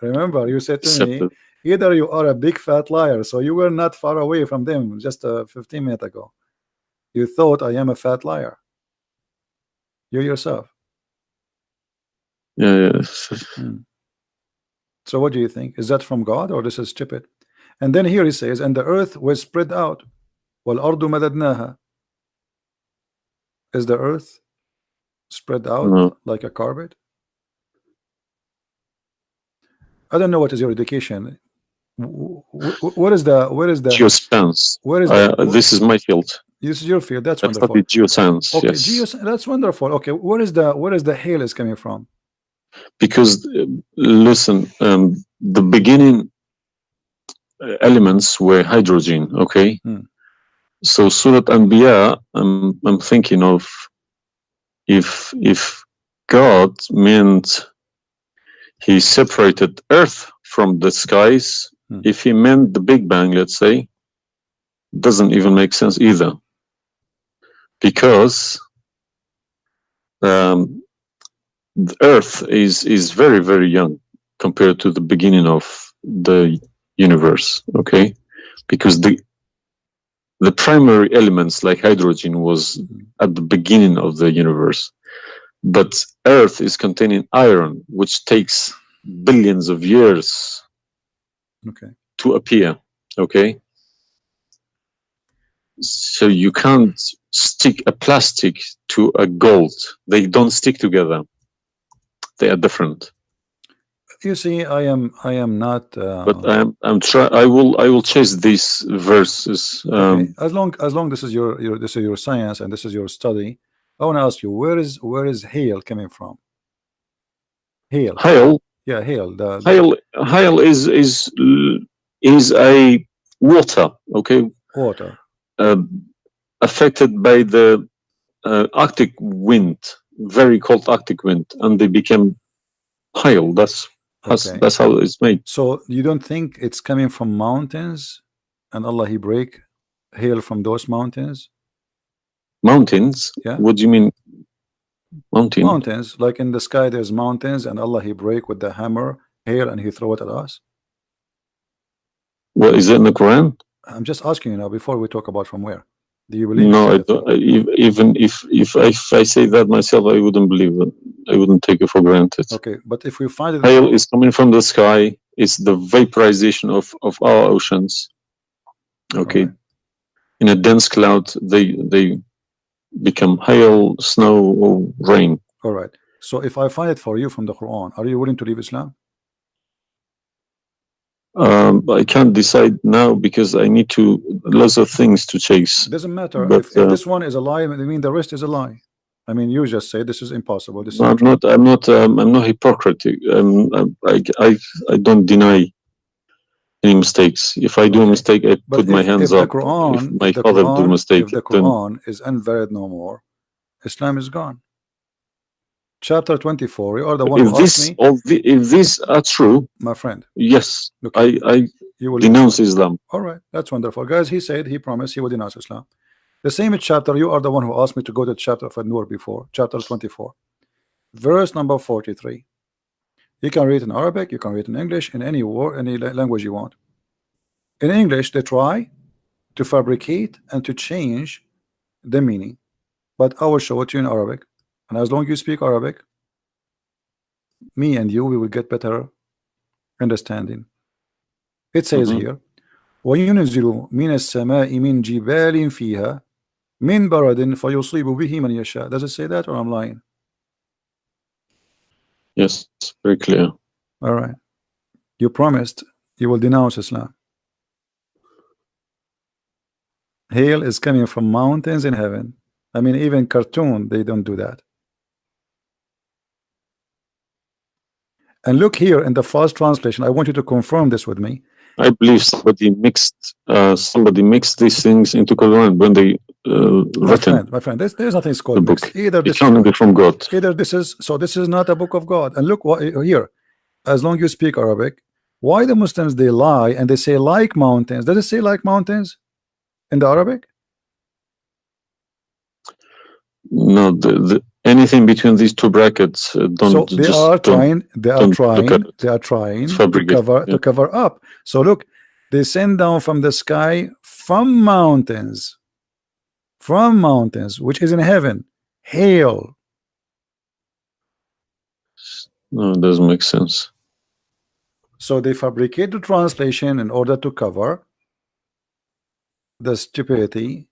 A: remember, you said to me, either you are a big fat liar. So you were not far away from them just 15 minutes ago. You thought I am a fat liar. You yourself.
B: Yeah.
A: So what do you think? Is that from God or this is stupid? And then here he says, and the earth was spread out. وَالْأَرْضُ مَدَدْنَاهَا. Is the earth spread out like a carpet? I don't know what is your education. Where is the
B: geoscience?
A: Where is
B: this is my field.
A: This is your field. That's wonderful.
B: Geoscience.
A: Okay,
B: yes.
A: That's wonderful. Okay, where is the hail is coming from?
B: Because listen, the beginning elements were hydrogen. Okay, so Surah Anbiya, I'm thinking of if God meant he separated earth from the skies, if he meant the Big Bang, let's say, doesn't even make sense either, because the earth is very, very young compared to the beginning of the universe. Okay, because The primary elements like hydrogen was at the beginning of the universe, but Earth is containing iron, which takes billions of years to appear. Okay, so you can't stick a plastic to a gold. They don't stick together. They are different.
A: You see, I am not.
B: But I'm try. I will chase these verses.
A: Okay. As long this is your science and this is your study, I want to ask you, where is hail coming from? Hail.
B: Hail.
A: Yeah, hail.
B: Hail is a water. Okay.
A: Water.
B: Affected by the Arctic wind, very cold Arctic wind, and they became hail. That's how it's made.
A: So you don't think it's coming from mountains, and Allah He break hail from those mountains?
B: Mountains?
A: Yeah.
B: What do you mean?
A: Mountains, like in the sky, there's mountains, and Allah He break with the hammer hail, and He throw it at us.
B: What is it in the Quran?
A: I'm just asking you now before we talk about from where. Do you believe?
B: No, I don't. Even if I say that myself, I wouldn't believe it. I wouldn't take it for granted.
A: Okay, but if we find it,
B: hail is coming from the sky. It's the vaporization of our oceans. Okay, in a dense cloud, they become hail, snow, or rain.
A: All right. So if I find it for you from the Quran, are you willing to leave Islam?
B: I can't decide now because I need lots of things to chase.
A: It doesn't matter. But, if this one is a lie, I mean the rest is a lie. I mean, you just say this is impossible. This
B: I'm not hypocritic. I don't deny any mistakes. If I do a mistake, I put my hands up. If my father do a mistake,
A: if the Quran is invalid no more, Islam is gone. Chapter 24. You are the one who asked me.
B: If these are true,
A: my friend,
B: yes, I denounce Islam.
A: All right, that's wonderful, guys. He said he promised he would denounce Islam. The same chapter. You are the one who asked me to go to the chapter of An-Nur before. Chapter 24, verse number 43. You can read in Arabic. You can read in English. In any word, any language you want. In English, they try to fabricate and to change the meaning, but I will show it to you in Arabic. And as long as you speak Arabic, me and you, we will get better understanding. It says here, وَيُنْزِلُ مِنَ السَّمَاءِ مِنْ جِبَالٍ فِيهَا مِنْ بَرَدٍ فَيُصِيبُ بِهِ مَنْ يَشَاءُ. Does it say that, or I'm lying?
B: Yes, very clear.
A: All right. You promised you will denounce Islam. Hail is coming from mountains in heaven. I mean, even cartoon, they don't do that. And look here in the first translation. I want you to confirm this with me.
B: I believe somebody mixed these things into Quran when they written.
A: My friend, there's nothing called
B: book.
A: Mixed. Either this
B: is from God.
A: Either this is not a book of God. And look what here. As long as you speak Arabic, why the Muslims they lie and they say like mountains? Does it say like mountains in the Arabic?
B: No, anything between these two brackets don't.
A: So they are trying to cover up. So look, they send down from the sky from mountains, which is in heaven, hail.
B: No, it doesn't make sense.
A: So they fabricate the translation in order to cover the stupidity.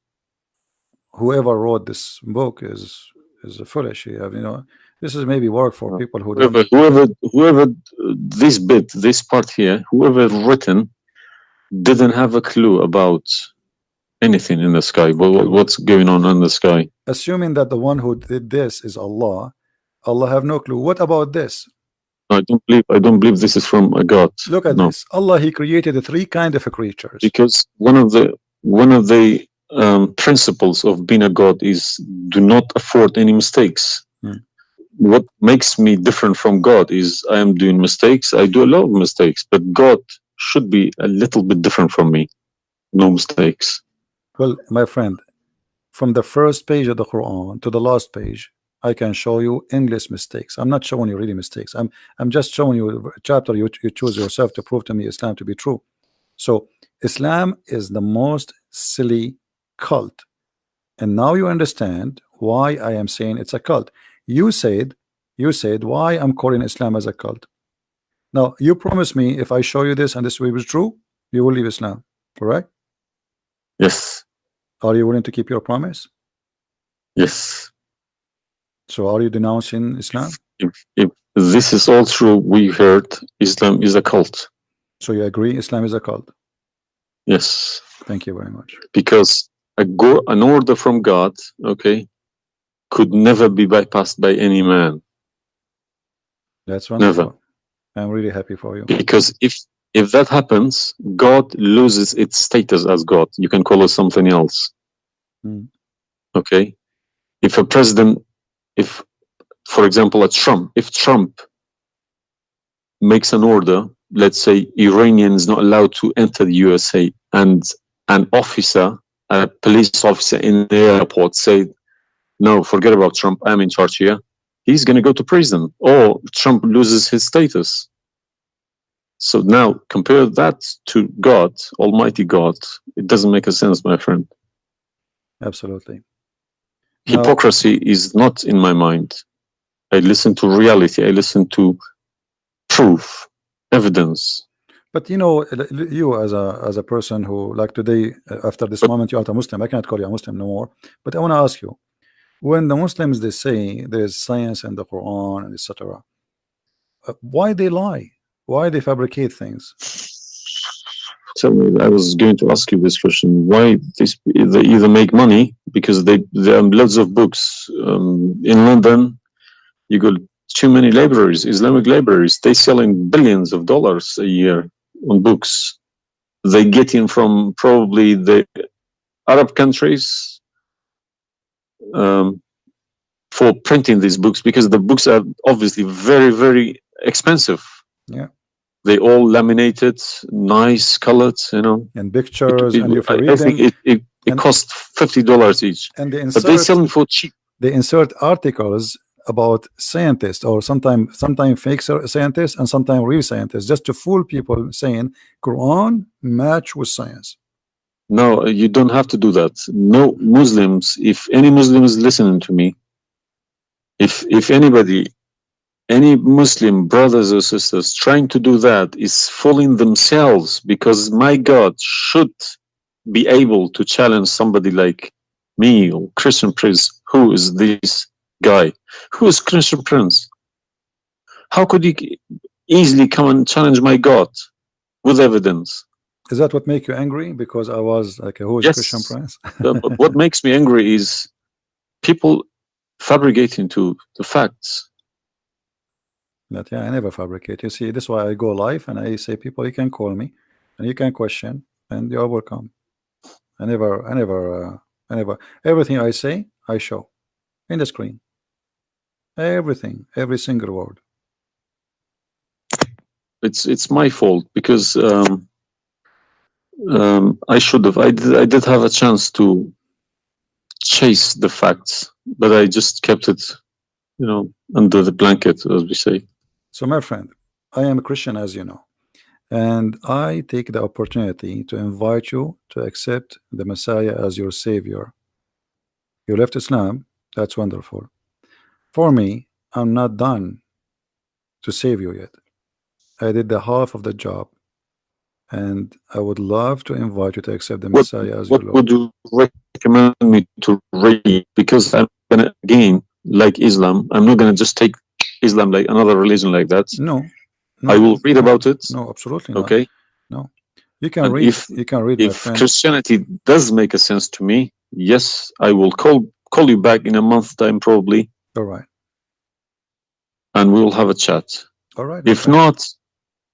A: Whoever wrote this book is foolish. You know, this is maybe work for people who
B: whoever this part here, whoever written didn't have a clue about anything in the sky. What's going on in the sky?
A: Assuming that the one who did this is Allah have no clue. What about this?
B: I don't believe this is from a God.
A: Look at this. Allah, He created three kind of creatures.
B: Because one of the principles of being a God is do not afford any mistakes. What makes me different from God is I am doing mistakes. I do a lot of mistakes, but God should be a little bit different from me. No mistakes.
A: Well, my friend, from the first page of the Quran to the last page, I can show you endless mistakes. I'm not showing you really mistakes. I'm just showing you a chapter you choose yourself to prove to me Islam to be true. So Islam is the most silly cult. And now you understand why I am saying it's a cult. You said why I'm calling Islam as a cult. Now you promise me if I show you this and this way was true, you will leave Islam, correct?
B: Yes.
A: Are you willing to keep your promise?
B: Yes.
A: So are you denouncing Islam?
B: If this is all true, we heard Islam is a cult.
A: So you agree Islam is a cult?
B: Yes.
A: Thank you very much.
B: Because an order from God, okay, could never be bypassed by any man.
A: That's wonderful.
B: Never.
A: I'm really happy for you.
B: Because if that happens, God loses its status as God. You can call it something else. Okay? If a president, for example, if Trump makes an order, let's say Iranian is not allowed to enter the USA, and an officer, a police officer in the airport said, no, forget about Trump, I'm in charge here, he's going to go to prison, or Trump loses his status. So now compare that to God, Almighty God. It doesn't make a sense, my friend.
A: Absolutely.
B: Hypocrisy is not in my mind. I listen to reality. I listen to proof, evidence.
A: But you know, you as a person who, like today, after this moment, you are a Muslim. I cannot call you a Muslim no more. But I want to ask you, when the Muslims they say there is science in the Quran and etc., why they lie? Why they fabricate things?
B: Tell me, I was going to ask you this question. Why they either make money because there are loads of books in London. You got too many libraries, Islamic libraries. They selling billions of dollars a year on books. They get in from probably the Arab countries for printing these books, because the books are obviously very, very expensive.
A: Yeah.
B: They all laminated, nice colored, you know.
A: And pictures, and if you're
B: I think it costs $50 each.
A: And they
B: but they sell them for cheap.
A: They insert articles about scientists, or sometimes fake scientists and sometimes real scientists, just to fool people, saying Quran match with science.
B: No, you don't have to do that. No Muslims, if any Muslim is listening to me, if anybody, any Muslim brothers or sisters trying to do that is fooling themselves, because my God should be able to challenge somebody like me or Christian Prince. Who is this guy? Who is Christian Prince? How could he easily come and challenge my God with evidence?
A: Is that what make you angry? Because I was like, who is Christian Prince?
B: What makes me angry is people fabricating to the facts.
A: That, yeah, I never fabricate. You see, this is why I go live and I say, people, you can call me and you can question, and you are welcome. I never, everything I say, I show in the screen. Everything, every single word.
B: It's my fault, because I should have. I did have a chance to chase the facts, but I just kept it, you know, under the blanket, as we say.
A: So, my friend, I am a Christian, as you know, and I take the opportunity to invite you to accept the Messiah as your Savior. You left Islam, that's wonderful. For me, I'm not done to save you yet. I did the half of the job, and I would love to invite you to accept the Messiah as your Lord.
B: What would you recommend me to read? Because I'm gonna, again, like Islam, I'm not gonna just take Islam like another religion like that.
A: No,
B: I will read about it.
A: No, absolutely not.
B: Okay.
A: No, you can read. You can read.
B: If Christianity does make a sense to me, yes, I will call you back in a month's time, probably.
A: All right.
B: And we will have a chat.
A: All right.
B: If not,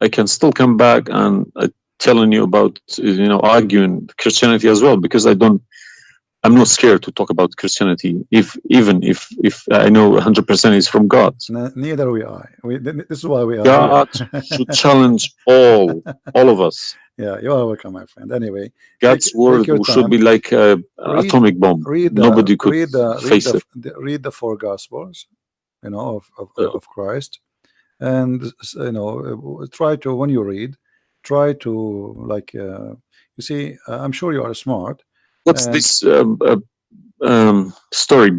B: I can still come back and telling you about, you know, arguing Christianity as well, because I'm not scared to talk about Christianity, even if I know 100% is from God.
A: Neither we are. This is why we are.
B: God should challenge all of us.
A: Yeah, you are welcome, my friend. Anyway,
B: God's word should be like an atomic bomb. Nobody could face it.
A: Read the 4 Gospels, you know, of Christ, and you know, try to, when you read, try to, like, you see, I'm sure you are smart.
B: What's this story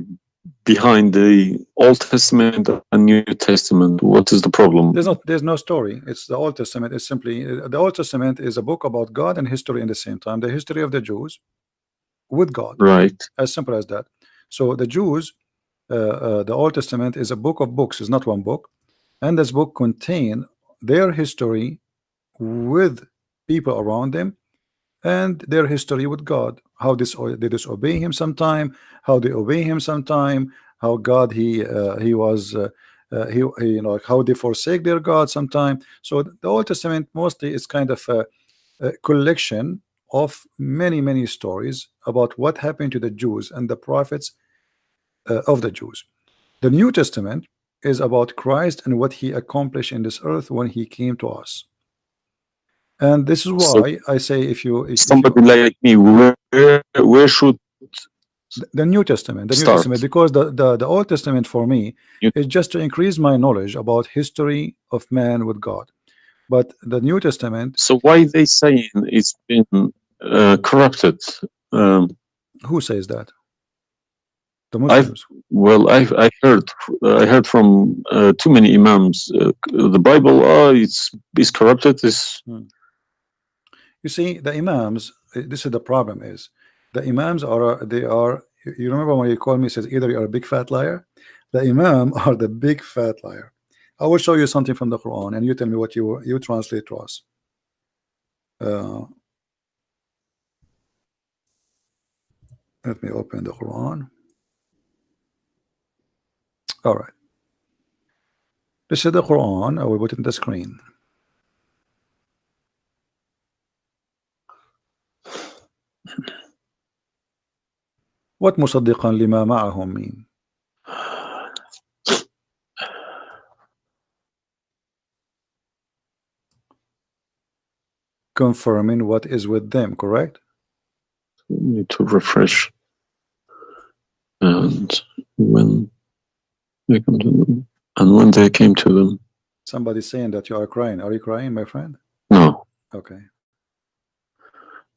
B: behind the Old Testament and New Testament? What is the problem?
A: There's no story. It's the Old Testament is simply the Old Testament is a book about God and history in the same time. The history of the Jews with God,
B: right?
A: As simple as that. So the Jews, the Old Testament is a book of books. It's not one book, and this book contain their history with people around them and their history with God. How they disobey Him sometime, how they obey Him sometime, how God he was you know, how they forsake their God sometime. So the Old Testament mostly is kind of a collection of many stories about what happened to the Jews and the prophets of the Jews. The New Testament is about Christ and what He accomplished in this earth when He came to us. And this is
B: So
A: why I say if
B: somebody like me, where should
A: the New Testament,
B: start?
A: because the Old Testament for me is just to increase my knowledge about history of man with God. But the New Testament,
B: So why they saying it's been corrupted?
A: who says that? The
B: I
A: Muslims.
B: I heard from too many imams. The Bible, it's corrupted.
A: You see, the imams. This is the problem. Is the imams are they are? You remember when you call me? Says either you're a big fat liar. The imam are the big fat liar. I will show you something from the Quran, and you tell me what you translate to us. Let me open the Quran. All right. This is the Quran. I will put it in the screen. What مصدقا لما معهم mean? Confirming what is with them, correct?
B: Need to refresh. And when they come to them, and when they came to them.
A: Somebody saying that you are crying. Are you crying, my friend?
B: No.
A: Okay.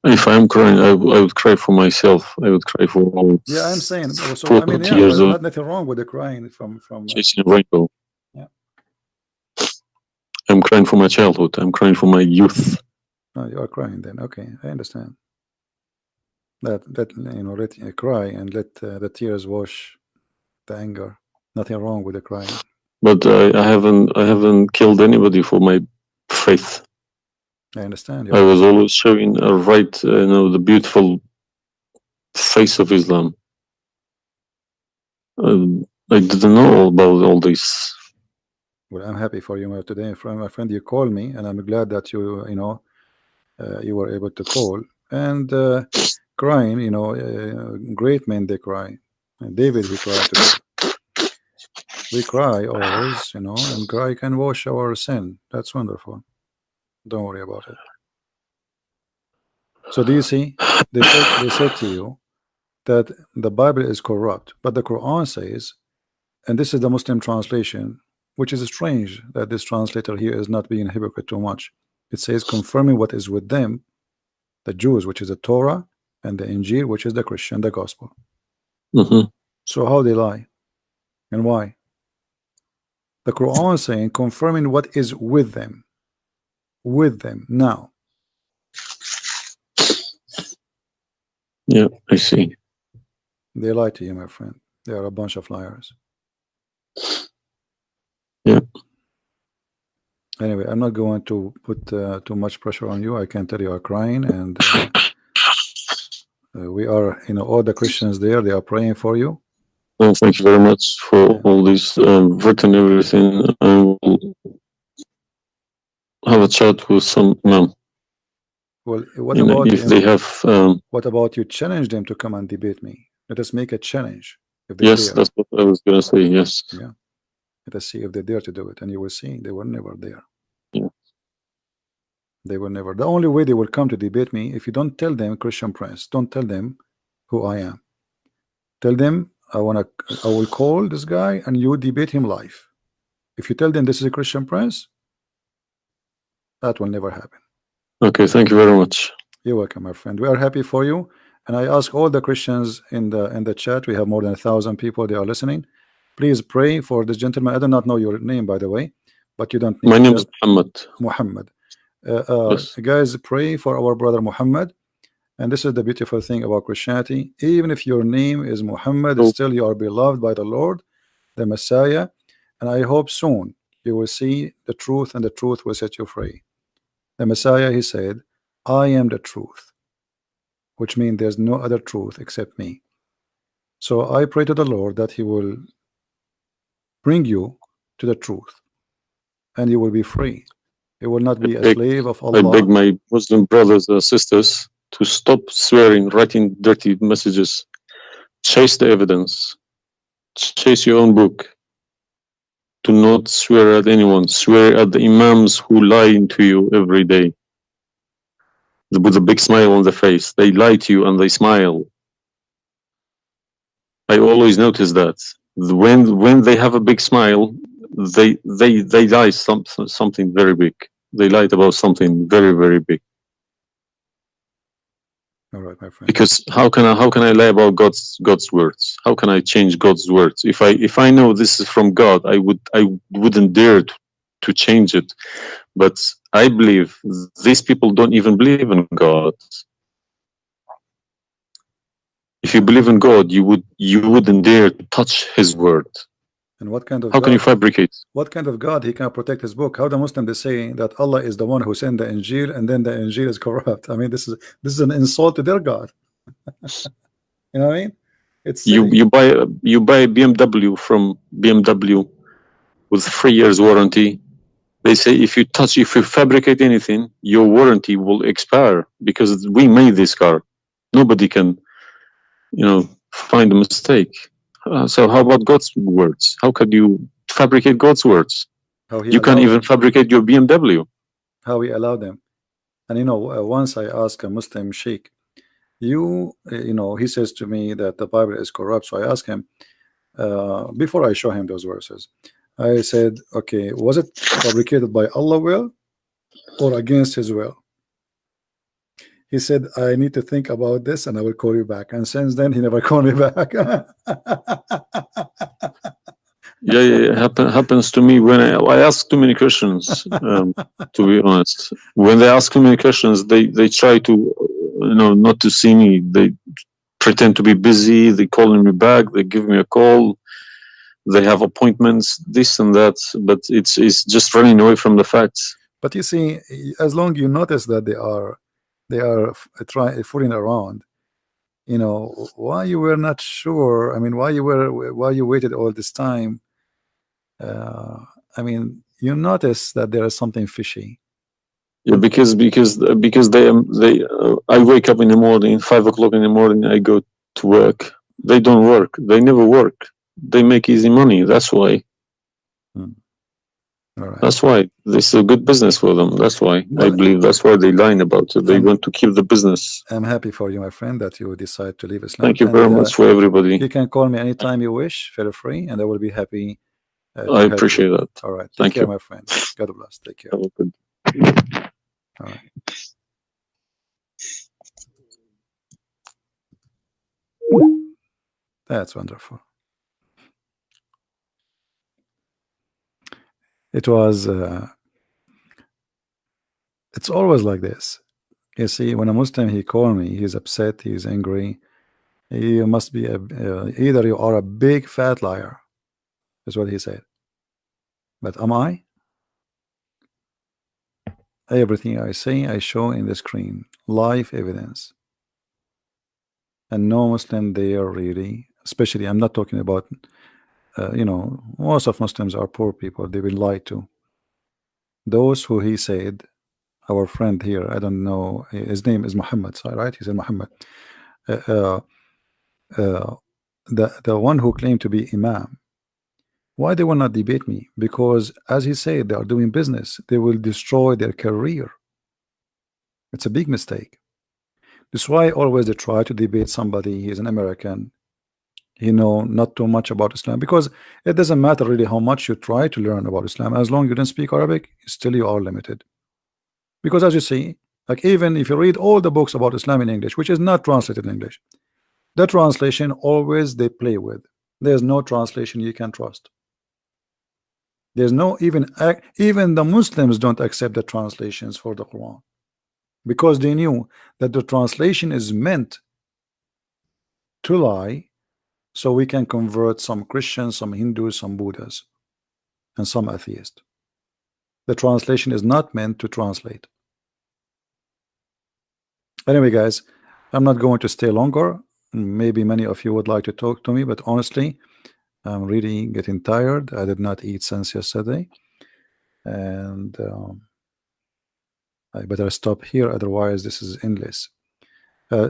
B: If I'm crying, I would cry for myself. I would cry for all.
A: Yeah, I'm saying. So I mean, yeah, well, nothing wrong with the crying from
B: chasing a rainbow.
A: Yeah.
B: I'm crying for my childhood. I'm crying for my youth.
A: No, you are crying then. Okay, I understand. That you know, let you cry and let the tears wash the anger. Nothing wrong with the crying.
B: But I haven't killed anybody for my faith.
A: I understand.
B: I was always showing the beautiful face of Islam. I didn't know about all this.
A: Well, I'm happy for you today, my friend. You called me, and I'm glad that you you were able to call. And crying, you know, great men they cry. David, he cried today. We cry always, you know, and cry can wash our sin. That's wonderful. Don't worry about it. So do you see? They said to you that the Bible is corrupt, but the Quran says, and this is the Muslim translation, which is strange that this translator here is not being hypocrite too much. It says confirming what is with them, the Jews, which is the Torah, and the Injil, which is the Christian, the gospel. So how they lie and why? The Quran is saying confirming what is with them now.
B: Yeah, I see.
A: They lie to you, my friend. They are a bunch of liars.
B: Yeah.
A: Anyway, I'm not going to put too much pressure on you. I can tell you are crying, and we are, you know, all the Christians there, they are praying for you.
B: Well, thank you very much for all this written everything. I will have a chat with some imam.
A: Well, what about
B: if they have?
A: What about you challenge them to come and debate me? Let us make a challenge. If they
B: yes,
A: dare.
B: that's what I was going to say. Yes.
A: Yeah. Let us see if they dare to do it, and you will see they were never there.
B: Yeah.
A: They were never. The only way they will come to debate me, if you don't tell them, Christian Prince, don't tell them who I am. Tell them I will call this guy and you debate him live. If you tell them this is a Christian Prince, that will never happen.
B: Okay, thank you very much.
A: You're welcome, my friend. We are happy for you, And I ask all the Christians in the chat. We have more than 1,000 people. They are listening. Please pray for this gentleman. I do not know your name, by the way, but you don't need
B: My
A: to
B: name is Muhammad.
A: Muhammad.
B: Yes.
A: Guys, pray for our brother Muhammad. And this is the beautiful thing about Christianity. Even if your name is Muhammad,
B: Oh.
A: still you are beloved by the Lord, the Messiah. And I hope soon you will see the truth, and the truth will set you free. The Messiah, he said, I am the truth, which means there's no other truth except me. So I pray to the Lord that he will bring you to the truth, and you will be free. You will not be a slave of Allah.
B: I beg my Muslim brothers and sisters to stop swearing, writing dirty messages. Chase the evidence. Chase your own book. Do not swear at anyone. Swear at the imams who lie to you every day. With a big smile on their face. They lie to you and they smile. I always notice that. When they have a big smile, they lie something very big. They lied about something very, very big.
A: All right, my friend.
B: Because how can I lie about God's words? How can I change God's words? If I know this is from God, I wouldn't dare to change it. But I believe these people don't even believe in God. If you believe in God, you wouldn't dare to touch His word.
A: And what kind of
B: how
A: God,
B: can you fabricate?
A: What kind of God he can protect his book? How the Muslim they say that Allah is the one who sent the Injil, and then the Injil is corrupt? I mean, this is an insult to their God. You know what I mean? It's
B: you buy a BMW from BMW with 3 years warranty. They say if you fabricate anything, your warranty will expire because we made this car. Nobody can, find a mistake. So how about God's words? How could you fabricate God's words? You can't even fabricate your BMW.
A: How he allowed them. And once I asked a Muslim sheikh, he says to me that the Bible is corrupt. So I asked him, before I show him those verses, I said, okay, was it fabricated by Allah's will or against his will? He said, I need to think about this and I will call you back. And since then, he never called me back.
B: Yeah, happens to me when I ask too many questions, to be honest. When they ask too many questions, they try to, not to see me. They pretend to be busy. They calling me back. They give me a call. They have appointments, this and that. But it's just running away from the facts.
A: But you see, as long as you notice that they are fooling around, why you were not sure? I mean, why you waited all this time? I mean, you notice that there is something fishy.
B: Yeah, because they I wake up in the morning, 5 o'clock in the morning, I go to work. They don't work. They never work. They make easy money. That's why.
A: All right.
B: That's why this is a good business for them. That's why I believe that's why they're lying about it. They want to keep the business.
A: I'm happy for you, my friend, that you decide to leave Islam.
B: Thank you very much for everybody.
A: You can call me anytime you wish. Feel free, and I will be happy.
B: I appreciate that.
A: All right.
B: Thank
A: Take care,
B: you,
A: my friend. God bless. Take care.
B: Good.
A: All right. That's wonderful. It was. It's always like this. You see, when a Muslim he call me, he's upset, he's angry. You must be either you are a big fat liar. That's what he said. But am I? Everything I say, I show in the screen, live evidence. And no Muslim there really, especially I'm not talking about, most of Muslims are poor people. They've been lied to. Those who he said, our friend here, I don't know, his name is Muhammad, right? He said Muhammad. The one who claimed to be Imam. Why they will not debate me? Because as he said, they are doing business. They will destroy their career. It's a big mistake. That's why always they try to debate somebody. He's an American. He know not too much about Islam, because it doesn't matter really how much you try to learn about Islam. As long as you don't speak Arabic, still you are limited. Because as you see, Like, even if you read all the books about Islam in English, which is not translated in English, the translation always they play with. There's no translation you can trust. There's no even the Muslims don't accept the translations for the Quran, because they knew that the translation is meant to lie, so we can convert some Christians, some Hindus, some Buddhas, and some atheists. The translation is not meant to translate. Anyway, guys, I'm not going to stay longer. Maybe many of you would like to talk to me, but honestly, I'm really getting tired. I did not eat since yesterday, and I better stop here, otherwise this is endless.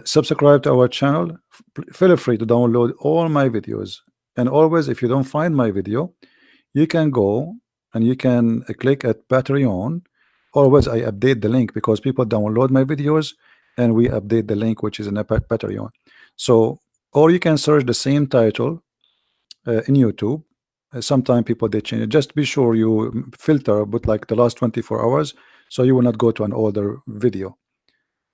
A: Subscribe to our channel. Feel free to download all my videos, and always, if you don't find my video, you can go and you can click at Patreon. Always I update the link, because people download my videos and we update the link which is in a Patreon. So, or you can search the same title in YouTube. Sometimes people they change it. Just be sure you filter, but like the last 24 hours, so you will not go to an older video.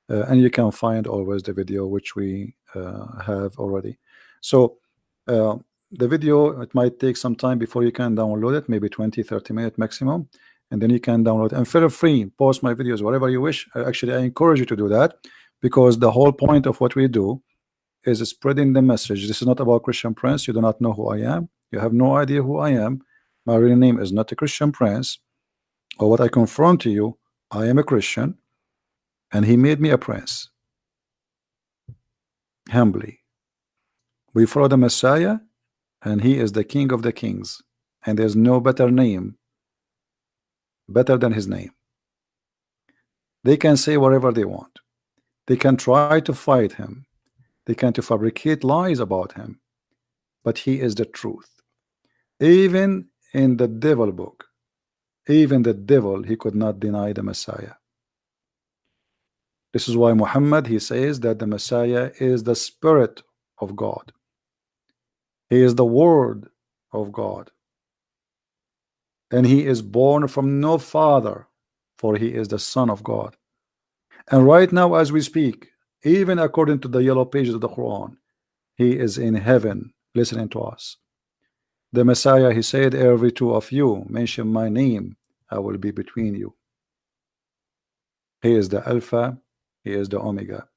A: And you can find always the video which we have already. So the video, it might take some time before you can download it, maybe 20-30 minutes maximum, and then you can download. And feel free, post my videos whatever you wish. Actually, I encourage you to do that, because the whole point of what we do is spreading the message. This is not about Christian Prince. You do not know who I am. You have no idea who I am. My real name is not a Christian Prince. Or what I confirm to you, I am a Christian, and he made me a prince. Humbly, we follow the Messiah, and he is the King of the Kings, and there's no better name better than his name. They can say whatever they want. They can try to fight him. They can to fabricate lies about him, but he is the truth. Even in the devil book, even the devil, he could not deny the Messiah. This is why Muhammad, he says that the Messiah is the Spirit of God. He is the Word of God, and he is born from no father, for he is the Son of God. And right now as we speak, even according to the yellow pages of the Quran, he is in heaven listening to us. The Messiah, he said, every two of you mention my name, I will be between you. He is the Alpha, he is the Omega.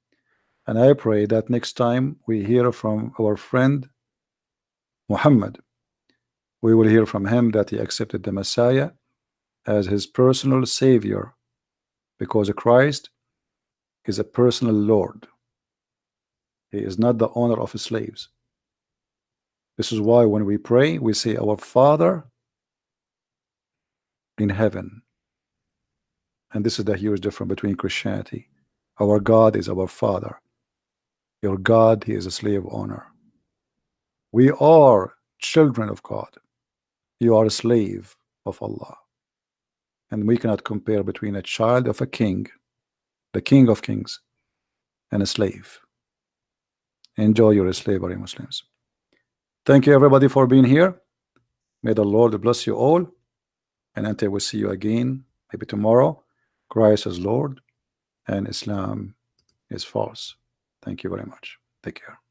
A: And I pray that next time we hear from our friend Muhammad, we will hear from him that he accepted the Messiah as his personal savior, because Christ is a personal Lord. He is not the owner of his slaves. This is why when we pray, we say, our Father in heaven. And this is the huge difference between Christianity. Our God is our Father. Your God, he is a slave owner. We are children of God. You are a slave of Allah. And we cannot compare between a child of a king, the King of Kings, and a slave. Enjoy your slavery, Muslims. Thank you everybody for being here. May the Lord bless you all. And until we see you again, maybe tomorrow, Christ is Lord and Islam is false. Thank you very much. Take care.